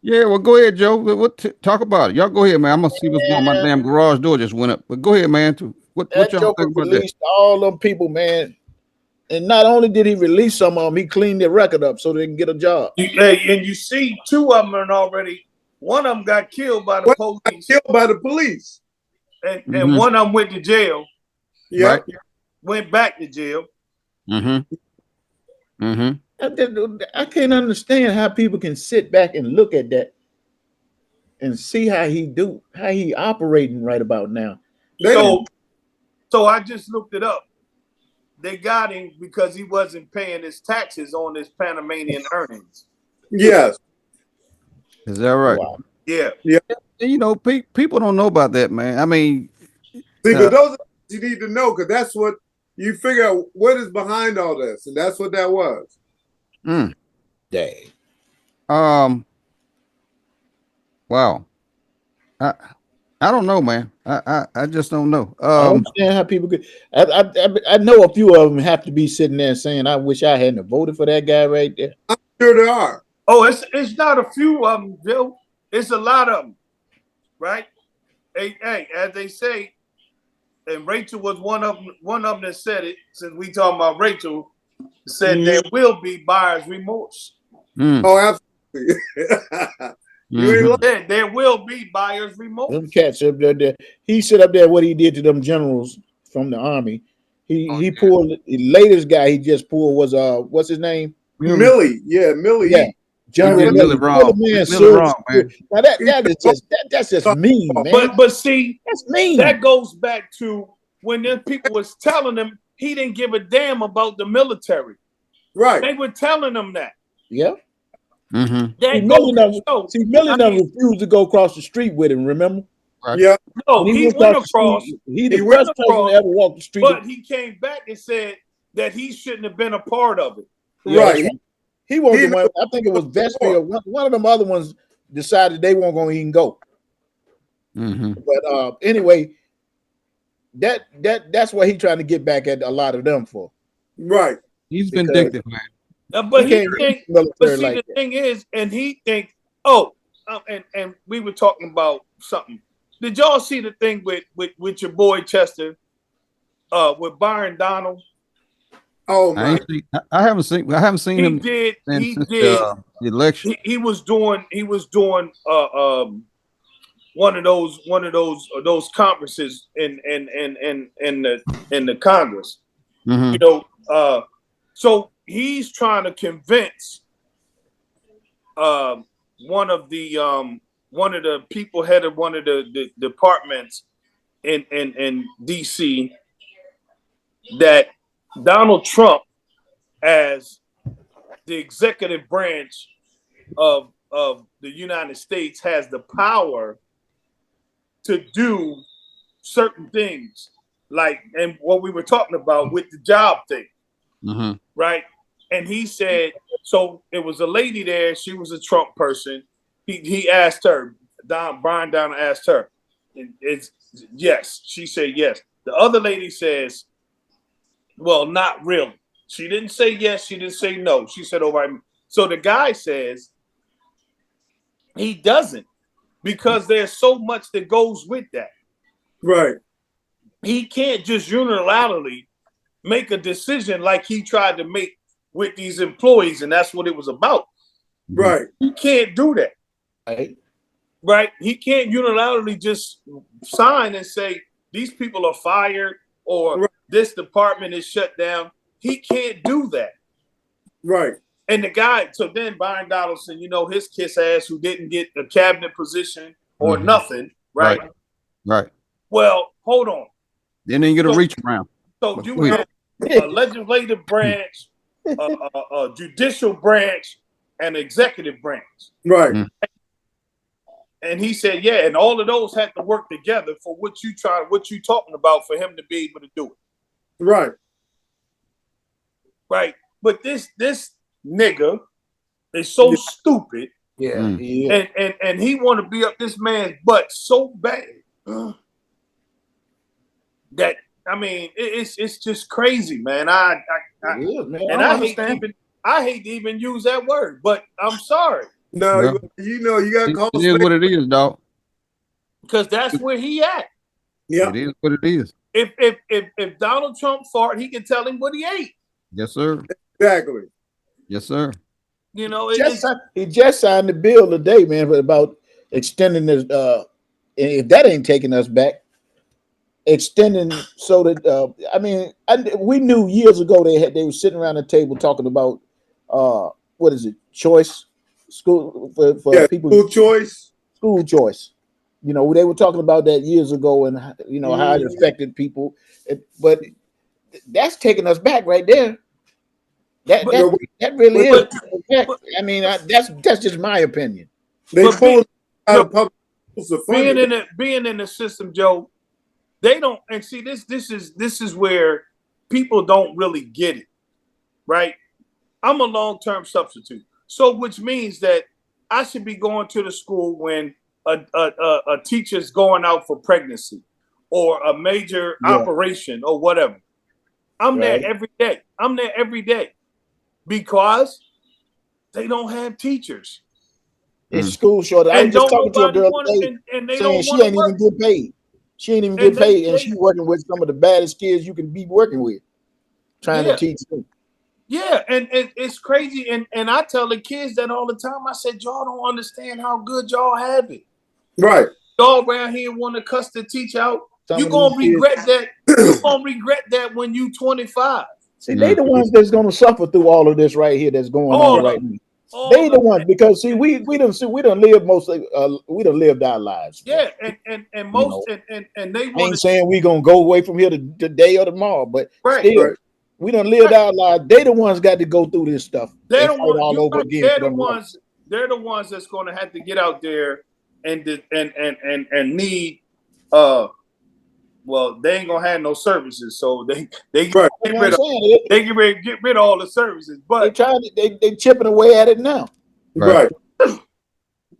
Yeah, well, go ahead, Joe. Talk about it. Y'all go ahead, man. I'm gonna see what's going on. My damn garage door just went up. But go ahead, man. What y'all think about released that? All them people, man. And not only did he release some of them, he cleaned their record up so they can get a job. And you see, 2 of them already. One of them got killed by the police. And one of them went to jail. Yeah, right. Went back to jail. Mm-hmm. Mm-hmm. I can't understand how people can sit back and look at that and see how he operating right about now. So I just looked it up. They got him because he wasn't paying his taxes on his Panamanian earnings. Yes. Is that right? Wow. Yeah. You know, people don't know about that, man. I mean, see, but those are you need to know because that's what you figure out what is behind all this, and that's what that was. Dang. Wow. I don't know, man. I just don't know. I don't understand how people could. I know a few of them have to be sitting there saying, "I wish I hadn't voted for that guy right there." I'm sure there are. Oh, it's not a few of them, Joe. It's a lot of them, right? Hey, as they say, and Rachel was one of them that said it. Since we talking about Rachel, said there will be buyer's remorse. Oh, absolutely. There will be buyer's remorse. Them cats up there. He sit up there what he did to them generals from the army. He pulled the latest guy he just pulled was what's his name? Millie. Yeah, Millie. Yeah. General Millie wrong. Wrong, man. Now that's just mean, man. But see, that's mean. That goes back to when them people was telling him he didn't give a damn about the military. Right. They were telling him that. Yeah. Mm-hmm. Millie never refused to go across the street with him, remember? Right. Yeah. No, he went across. He the first person to ever walk the street. But he came back and said that he shouldn't have been a part of it. Right. He wasn't one. I think it was Vesper. One of them other ones decided they weren't going to even go. Mm-hmm. But anyway, that's what he's trying to get back at a lot of them for. Right. He's vindictive, man. But the thing is, and he thinks, and we were talking about something. Did y'all see the thing with your boy Chester, with Byron Donald? Oh my! I haven't seen him. He did the election. He was doing one of those conferences in the Congress. Mm-hmm. You know, so he's trying to convince one of the people head of one of the departments in DC that Donald Trump, as the executive branch of the United States, has the power to do certain things, like, and what we were talking about with the job thing, mm-hmm. right? And he said, so it was a lady there. She was a Trump person. He asked her, Brian Donald asked her, it's yes. She said yes. The other lady says, well, not really. She didn't say yes. She didn't say no. She said, all right. So the guy says he doesn't, because there's so much that goes with that. Right. He can't just unilaterally make a decision like he tried to make with these employees, and that's what it was about. Right. He can't do that. Right. He can't unilaterally just sign and say these people are fired or this department is shut down. He can't do that. Right. And the guy, so then Byron Donaldson, his kiss ass, who didn't get a cabinet position or nothing, right? Right. Well, hold on. They didn't get a reach around. So you have a legislative branch, a judicial branch, and executive branch. Right. Mm. And he said, yeah, and all of those had to work together for what you talking about, for him to be able to do it. Right. Right. But this nigga is so stupid. Yeah. And he want to be up this man's butt so bad that, I mean, it's just crazy, man. I hate to even use that word, but I'm sorry. No, you got to call it is what it is, dog. Because that's where he at. Yeah, it is what it is. If Donald Trump fart, he can tell him what he ate. Yes, sir. Exactly. Yes, sir. He just signed the bill today, man, about extending this. If that ain't taking us back, extending so that we knew years ago they were sitting around the table talking about what is it, choice school for people, school choice. They were talking about that years ago, and how it affected people. But that's taking us back right there. That really is. I mean, that's just my opinion. They pulled out of public being in the system, Joe. They don't, and see this is where people don't really get it, right? I'm a long-term substitute, so which means that I should be going to the school when a teacher's going out for pregnancy or a major operation or whatever. I'm there every day. I'm there every day because they don't have teachers. It's school shortage. I was just talking to a girl today saying she ain't even get paid. She ain't even get paid, and she's working with some of the baddest kids you can be working with, trying to teach them. Yeah, and it's crazy. And I tell the kids that all the time. I said, y'all don't understand how good y'all have it. Right. Y'all around here want to cuss the teacher out. You're gonna regret that. You're gonna regret that when you 25. See, they the ones that's gonna suffer through all of this right here that's going on right now. They the ones, because see, we done lived mostly we done lived our lives. Yeah, and most and they ain't saying we gonna go away from here today or tomorrow, but still, we done lived our lives. They the ones got to go through this stuff. They're the ones all over again. They're the ones that's gonna have to get out there and need well, they ain't gonna have no services, so they get rid of all the services. But they chipping away at it now. Right.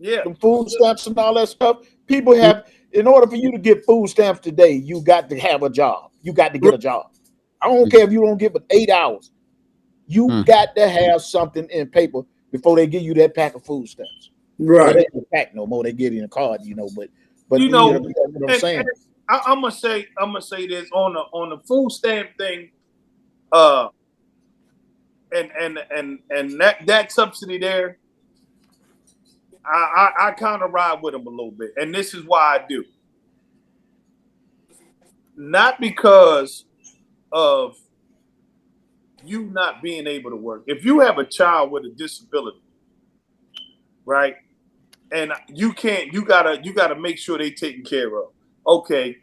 Yeah. The food stamps and all that stuff. People have, in order for you to get food stamps today, you got to have a job. You got to get a job. I don't care if you don't get but 8 hours. You got to have something in paper before they give you that pack of food stamps. Right. They don't pack no more. They get in a card, but But you know, what I'm saying. I'm gonna say this on the food stamp thing, and that subsidy there, I kind of ride with them a little bit, and this is why I do. Not because of you not being able to work. If you have a child with a disability, right, and you gotta make sure they taken care of. Okay,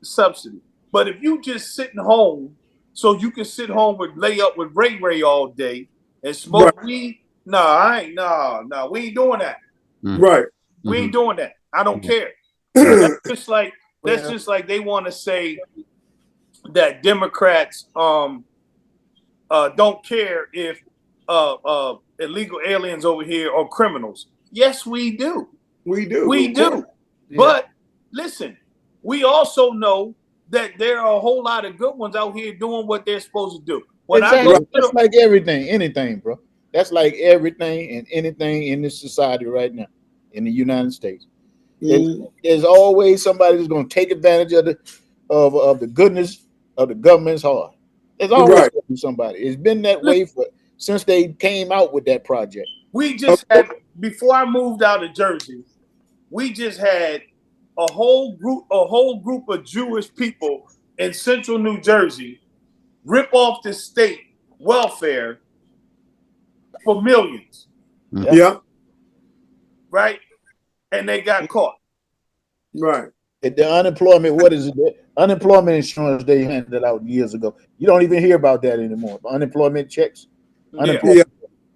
subsidy. But if you just sitting home, so you can sit home and lay up with Ray all day and smoke weed, we ain't doing that. Right. We ain't doing that. I don't care. That's just like they want to say that Democrats don't care if illegal aliens over here are criminals. Yes, we do. We do. Yeah. But listen, we also know that there are a whole lot of good ones out here doing what they're supposed to do. That's like anything, bro. That's like everything and anything in this society right now in the United States. There's always somebody that's going to take advantage of the goodness of the government's heart. There's always somebody. It's been that way since they came out with that project. We just had, before I moved out of Jersey, we just had a whole group of Jewish people in central New Jersey rip off the state welfare for millions. Yeah. Right? And they got caught. Right. The unemployment, what is it? Unemployment insurance they handed out years ago. You don't even hear about that anymore. Unemployment checks,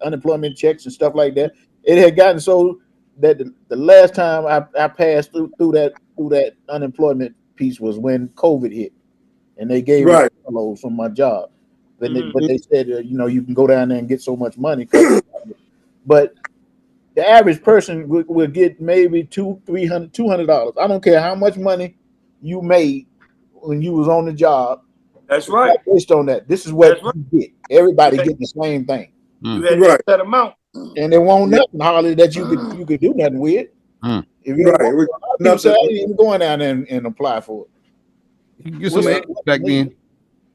unemployment checks and stuff like that. It had gotten so that the last time I passed through that unemployment piece was when COVID hit, and they gave me furloughs from my job. But they said you can go down there and get so much money. But the average person would get maybe $200. I don't care how much money you made when you was on the job. That's right. Based on that, this is what you get. Everybody getting the same thing. You had that amount, and there won't nothing hardly that you could do nothing with. If you don't say, I ain't even going down there and apply for it. You can get some eggs back then,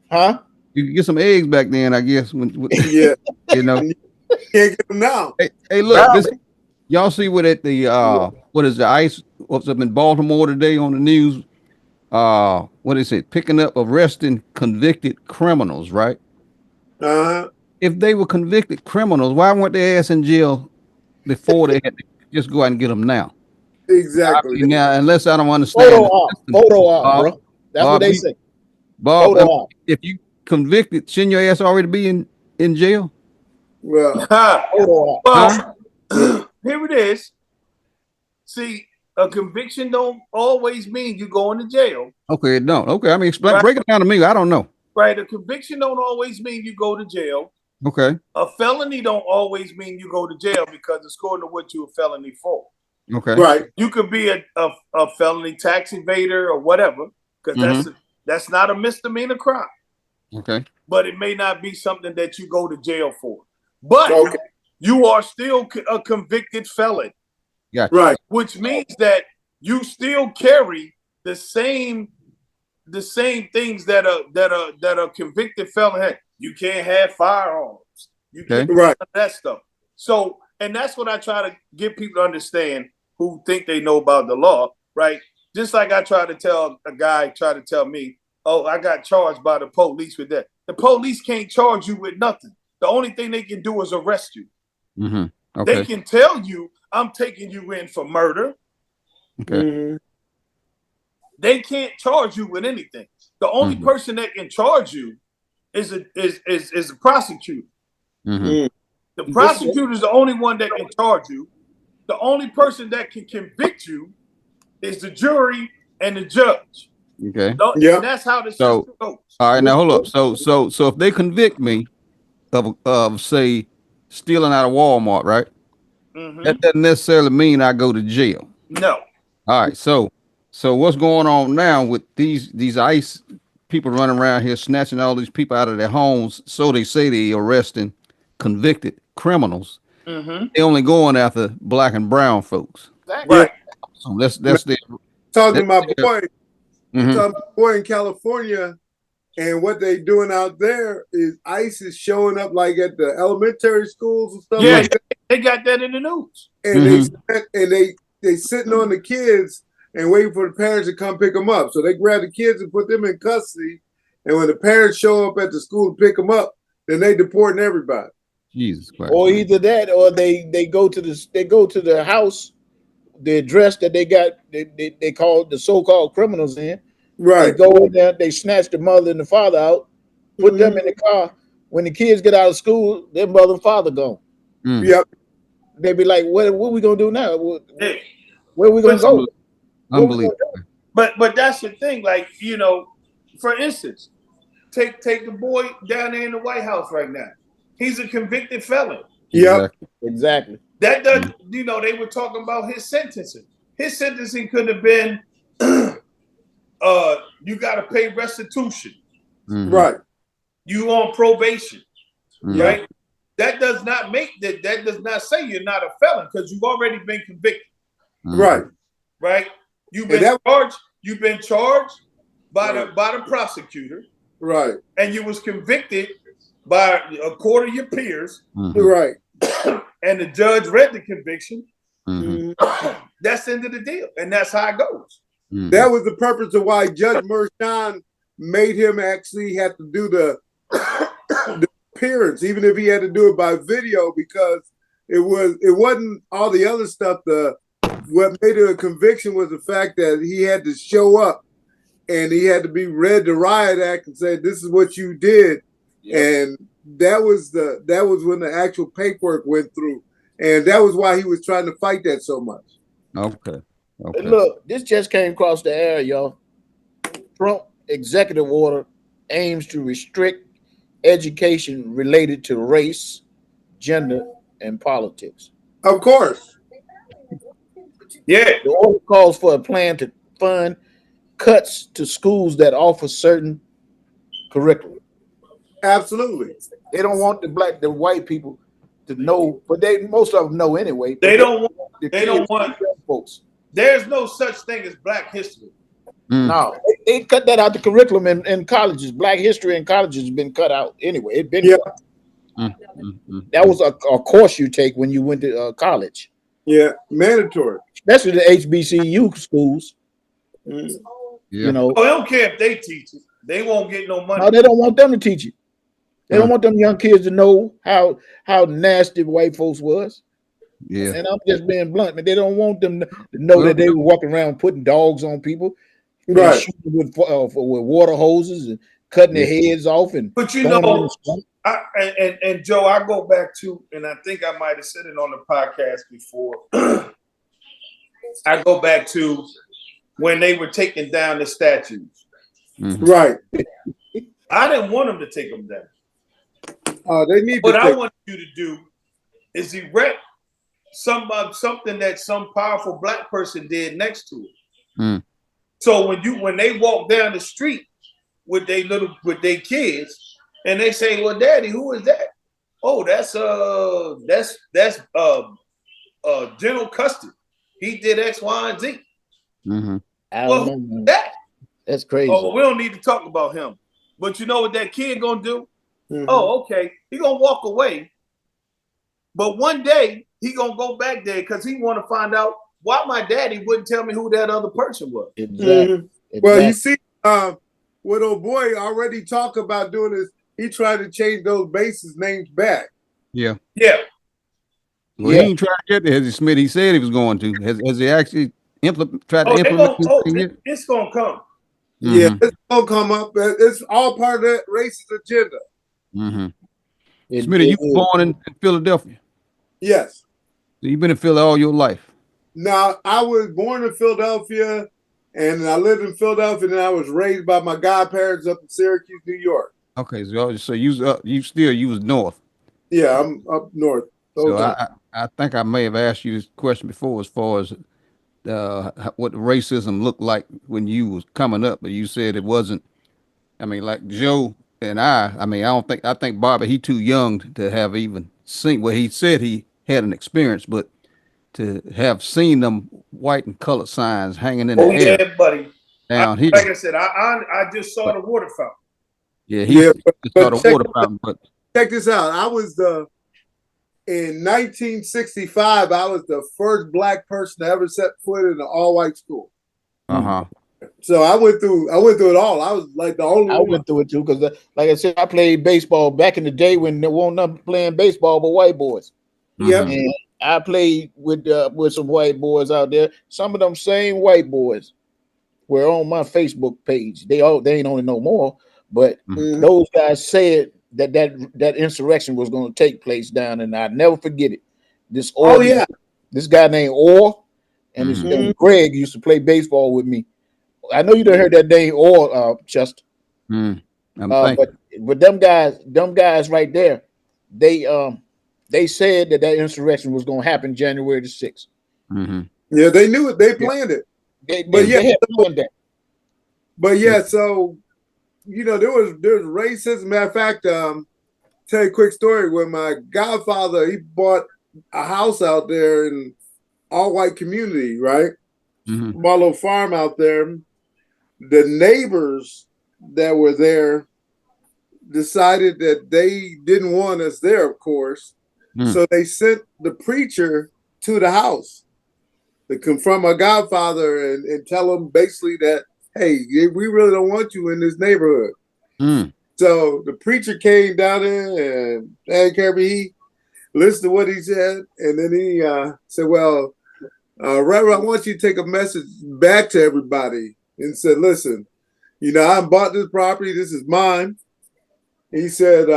huh? You can get some eggs back then, I guess. You can't get them now. Hey, look, y'all see what at the what is the ICE? What's up in Baltimore today on the news? What is it? Picking up, arresting convicted criminals, right? If they were convicted criminals, why weren't they ass in jail before they had to just go out and get them now? Exactly. Now, unless I don't understand. Photo op, bro. That's what they say. Bob, if you convicted, shouldn't your ass already be in jail? Well, here it is. See, a conviction don't always mean you going to jail. Okay, it don't. Okay, I mean, break it down to me. I don't know. Right, a conviction don't always mean you go to jail. Okay. A felony don't always mean you go to jail because it's according to what you're a felony for. Okay. Right. You could be a felony tax evader or whatever, because that's not a misdemeanor crime. Okay. But it may not be something that you go to jail for. But you are still a convicted felon. Yeah. Right. Which means that you still carry the same things that a convicted felon had. You can't have firearms. You can't do that stuff. So, and that's what I try to get people to understand who think they know about the law, right? Just like I try to tell a guy, try to tell me, oh, I got charged by the police with that. The police can't charge you with nothing. The only thing they can do is arrest you. Okay. They can tell you, I'm taking you in for murder. Okay. They can't charge you with anything. The only person that can charge you is a prosecutor. The prosecutor is the only one that can charge you. The only person that can convict you is the jury and the judge. Okay. And that's how the system goes. All right, now hold up. So if they convict me of say stealing out of Walmart, right? That doesn't necessarily mean I go to jail. No. All right. So what's going on now with these ICE people running around here snatching all these people out of their homes? So they say they arresting convicted criminals. They only going after black and brown folks. Right. So that's their talking to my boy. Mm-hmm. Talking to my boy in California, and what they doing out there is ICE is showing up like at the elementary schools and stuff like that. They got that in the news. And they sitting on the kids and waiting for the parents to come pick them up. So they grab the kids and put them in custody. And when the parents show up at the school to pick them up, then they deporting everybody. Jesus Christ. Or either that, or they go to the house, the address that they got, they call the so-called criminals in. Right. They go in there, they snatch the mother and the father out, put them in the car. When the kids get out of school, their mother and father gone. Yep. They be like, what we gonna do now? Where we gonna go? Unbelievable. But that's the thing. Like, for instance, take the boy down there in the White House right now. He's a convicted felon. Yep. Exactly. That does, they were talking about his sentencing. His sentencing could have been you got to pay restitution. Right. You on probation. Right. That does not make that does not say you're not a felon because you've already been convicted. Right. Right. You've been charged by the prosecutor. Right. And you was convicted by a court of your peers. Right. And the judge read the conviction. That's the end of the deal. And that's how it goes. That was the purpose of why Judge Mershon made him actually have to do the appearance, even if he had to do it by video, because it wasn't all the other stuff. What made it a conviction was the fact that he had to show up and he had to be read the riot act and say, this is what you did. And that was when the actual paperwork went through. And that was why he was trying to fight that so much. Okay. Look, this just came across the air, y'all. Trump executive order aims to restrict education related to race, gender, and politics. Of course. Yeah. The order calls for a plan to fund cuts to schools that offer certain curriculum. Absolutely. They don't want the white people to know, but most of them know anyway. They don't want folks. There's no such thing as Black history. No, they cut that out the curriculum in colleges. Black history in colleges has been cut out anyway. It's been cut. That was a course you take when you went to college. Yeah, mandatory. Especially the HBCU schools. They don't care if they teach it. They won't get no money. No, they don't want them to teach it. They don't want them young kids to know how nasty white folks was. Yeah. And I'm just being blunt, man. They don't want them to know that they were walking around putting dogs on people, right? Shooting with water hoses and cutting their heads off. But Joe, I go back to, and I think I might have said it on the podcast before. I go back to when they were taking down the statues. Right. I didn't want them to take them down. They need. What I want you to do is erect something that some powerful Black person did next to it. So when they walk down the street with their kids and they say, "Well, Daddy, who is that?" "Oh, that's General Custer. He did X, Y, and Z." Well, that's crazy. Oh, we don't need to talk about him. But you know what that kid gonna do? Oh, okay. He gonna walk away. But one day he gonna go back there because he want to find out why my daddy wouldn't tell me who that other person was. Exactly. Well, you see, what old boy already talked about doing is he tried to change those bases names back. Yeah. Yeah. Well, he ain't trying to get there, Smith. He said he was going to. Has he actually tried to implement it? It's gonna come. Yeah, it's gonna come up. It's all part of that racist agenda. Smitty, you were born in Philadelphia. Yes. So you've been in Philly all your life. Now, I was born in Philadelphia, and I lived in Philadelphia, and I was raised by my godparents up in Syracuse, New York. Okay, so you was north. Yeah, I'm up north. So I think I may have asked you this question before, as far as what racism looked like when you was coming up, but you said it wasn't. I mean, like Joe and I mean, I think Bobby, he too young to have even seen. Well, he said he had an experience, but to have seen them white and colored signs hanging in the air. Yeah, buddy. Down here. Like I said, I just saw the water fountain. Yeah, he saw the water fountain. But check this out. In 1965, I was the first black person to ever set foot in an all-white school. So I went through it all. I was like the only one. I went through it too because, like I said, I played baseball back in the day when there wasn't nothing playing baseball but white boys. Yep. And I played with some white boys out there. Some of them same white boys were on my Facebook page. They ain't on it no more, but those guys said that insurrection was going to take place down, and I never forget it. This guy named Orr and his name Greg used to play baseball with me. I know you done heard that name Orr, Chester. But them guys right there, they said that insurrection was going to happen January the 6th. Yeah, they knew it. They planned it. They had planned that. But yeah, so there's racism. Matter of fact, tell you a quick story. When my godfather he bought a house out there in all white community, right? Small little farm out there. The neighbors that were there decided that they didn't want us there, of course. So they sent the preacher to the house to confront my godfather and tell him basically that, hey, we really don't want you in this neighborhood. So the preacher came down there and he listened to what he said. And then he said, well, Reverend, I want you to take a message back to everybody and said, listen, I bought this property. This is mine. He said,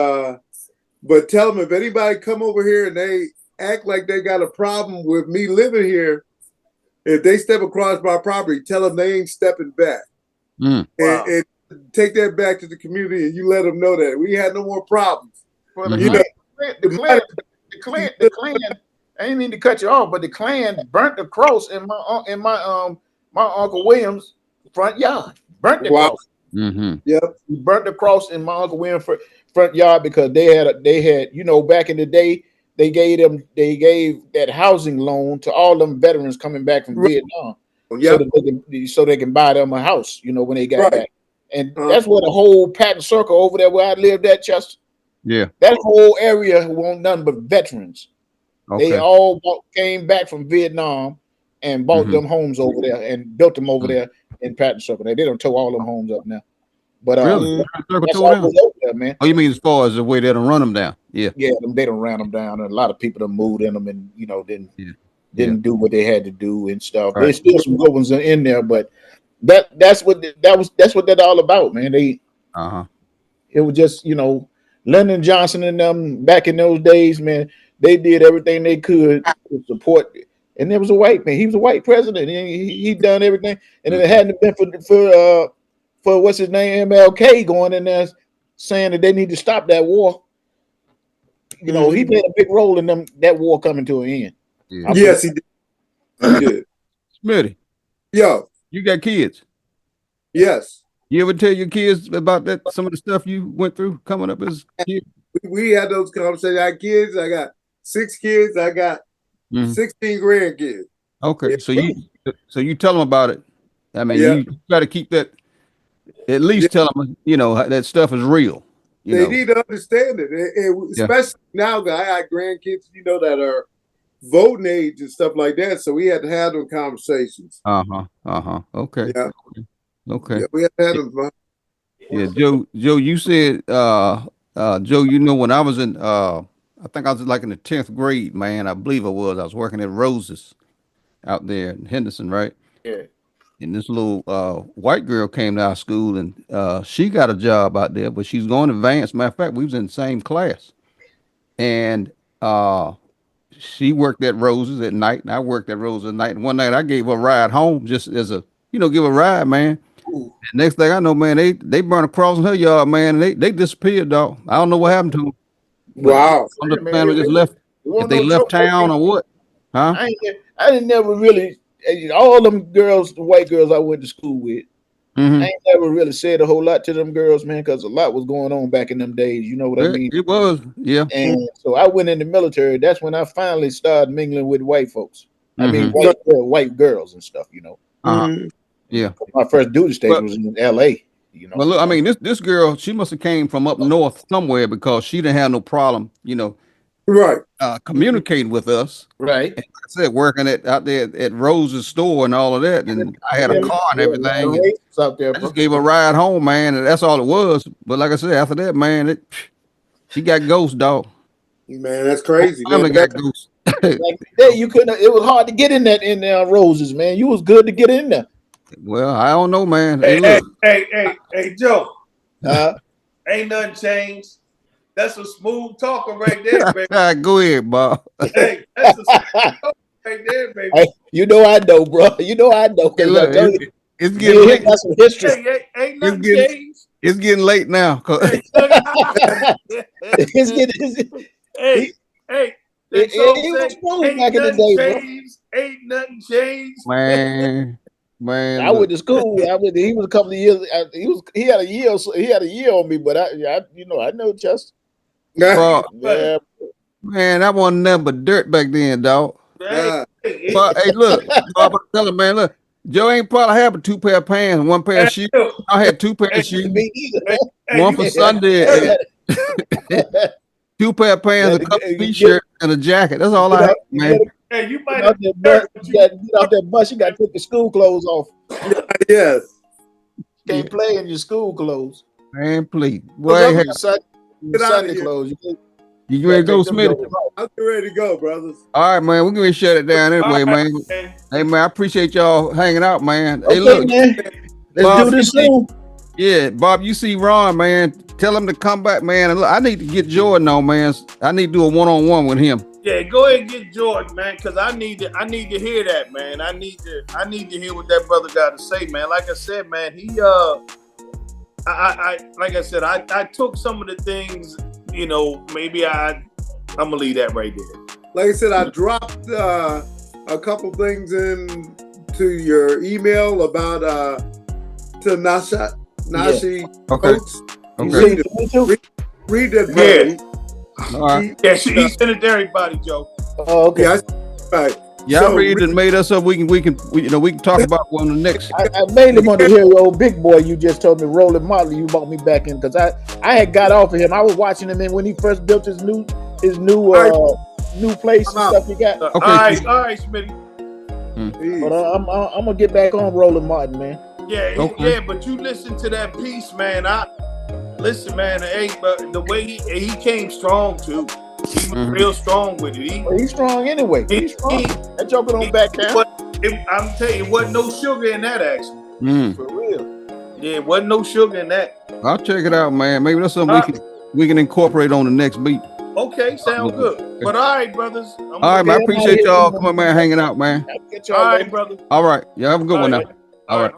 but tell them if anybody come over here and they act like they got a problem with me living here, if they step across my property, tell them they ain't stepping back. And take that back to the community and you let them know that we had no more problems. Well, the Klan, I didn't mean to cut you off, but the Klan burnt the cross in my Uncle William's front yard. Burnt the cross. Yep. He burnt the cross in my Uncle William's front yard because they had back in the day they gave that housing loan to all them veterans coming back from Vietnam. So they can buy them a house, when they got back. And that's where the whole Patton Circle over there where I lived at, Chester. Yeah. That whole area won't nothing but veterans. Okay. They all came back from Vietnam and bought them homes over there and built them over there in Patton Circle. They don't tow all them homes up now. But really? that's all was over there, man. Oh, you mean as far as the way they don't run them down? Yeah. Yeah, they don't run them down. And a lot of people that moved in them and didn't do what they had to do and stuff. Right. There's still some good ones in there, but that's what that all about, man. It was just, Lyndon Johnson and them back in those days, man, they did everything they could to support. And there was a white man. He was a white president. He done everything. And if it hadn't been for what's his name, MLK going in there saying that they need to stop that war, he played a big role in that war coming to an end. Yeah. Yes, he did. He did. Smitty. Yo. You got kids? Yes. You ever tell your kids about that? Some of the stuff you went through coming up as a kid? We had those conversations. I got kids. I got 6 kids. I got 16 grandkids. Okay, so you tell them about it. I mean, you got to keep that. At least tell them, that stuff is real. They need to understand it, especially now. I got grandkids, that are voting age and stuff like that. So we had to have them conversations. Okay. Yeah. Okay. Yeah, we had to have them. Yeah, Joe, you said, Joe, when I was in, I think I was like in the 10th grade, man, I believe I was working at Rose's out there in Henderson, right? Yeah. And this little white girl came to our school and she got a job out there, but she's going advanced. Matter of fact, we was in the same class. And she worked at Rose's at night, and I worked at Rose's at night. And one night I gave her a ride home just as a, give a ride, man. Next thing I know, man, they burned a cross in her yard, man, and they disappeared, dog. I don't know what happened to them. Wow. Some of the family just left. If they left town or what? Huh? I didn't never really, all them girls, the white girls I went to school with, I ain't never really said a whole lot to them girls, man, because a lot was going on back in them days. You know what I mean? It was, yeah. And so I went in the military. That's when I finally started mingling with white folks. I mean, white girls and stuff, you know. Yeah. My first duty station was in L.A. You know. Well, look, I mean, this girl, she must have came from up north somewhere because she didn't have no problem, you know, communicating with us. Right. And like I said, working out there at Rose's store and all of that, and I had a car and everything. And out there, I just gave her a ride home, man, and that's all it was. But like I said, after that, man, she got ghost, dog. Man, that's crazy. Family got ghost. Like today, you couldn't. It was hard to get in that in Roses, man. You was good to get in there. Well, I don't know, man. Hey, look. Hey, Joe. Ain't nothing changed. That's a smooth talker right there, baby. Go ahead, Bob. Hey, that's a smooth talker right there, baby. Hey, you know I know, bro. You know I know. Hey, look, it's getting late. That's some history. Ain't nothing changed. It's getting late now. Hey, he was smooth back in the day, ain't nothing changed. Man, I went to school. He was a couple of years. He had a year. He had a year on me, but I know Chester. Well, Yeah. Man, that wasn't nothing but dirt back then, dog. But hey, look, Bob, I'm telling man, look, Joe ain't probably have a 2 pair of pants and 1 pair of shoes. I had 2 pair of shoes, one for Sunday, and 2 pair of pants, a couple t-shirt, and a jacket. That's all I had, man. Hey, you might get out that bus. You got to take your school clothes off. Yes. Can't play in your school clothes. Man, please. Boy, Sunday clothes. You ready to go, Smitty? I'm ready to go, brothers. All right, man. We're going to shut it down anyway, man. Hey, man, I appreciate y'all hanging out, man. Okay, hey, look, man. Let's Bob, do this soon. Yeah, Bob, you see Ron, man. Tell him to come back, man. And look, I need to get Jordan on, man. I need to do a one-on-one with him. Yeah, go ahead and get Jordan, man, because I need to hear that, man. I need to hear what that brother got to say, man. Like I said, man, he I took some of the things, you know, maybe I'm gonna leave that right there. Like I said, I dropped a couple things into your email about to Nashi Coates. Okay. Read that, brother. All right. Yeah, he sent it to everybody, Joe. Oh, okay. Yeah, right. Yeah, I read and made us up. We can talk about one of the next. I mainly want to hear your old big boy. You just told me Roland Motley. You brought me back in because I had got off of him. I was watching him when he first built his new place and stuff he got. Okay. All right, Smitty. But I'm gonna get back on Roland Martin, man. Yeah, but you listen to that piece, man. Listen, man. But the way he came strong too. He was real strong with it. He's strong anyway. He's strong. That joker don't back down. I'm telling you, it wasn't no sugar in that action. For real. Yeah, it wasn't no sugar in that. I'll check it out, man. Maybe that's something we can incorporate on the next beat. Okay, sound good. But all right, brothers. All right, man. I appreciate y'all coming, man, hanging out, man. All right, brother. All right. Yeah, have a good one now. All right.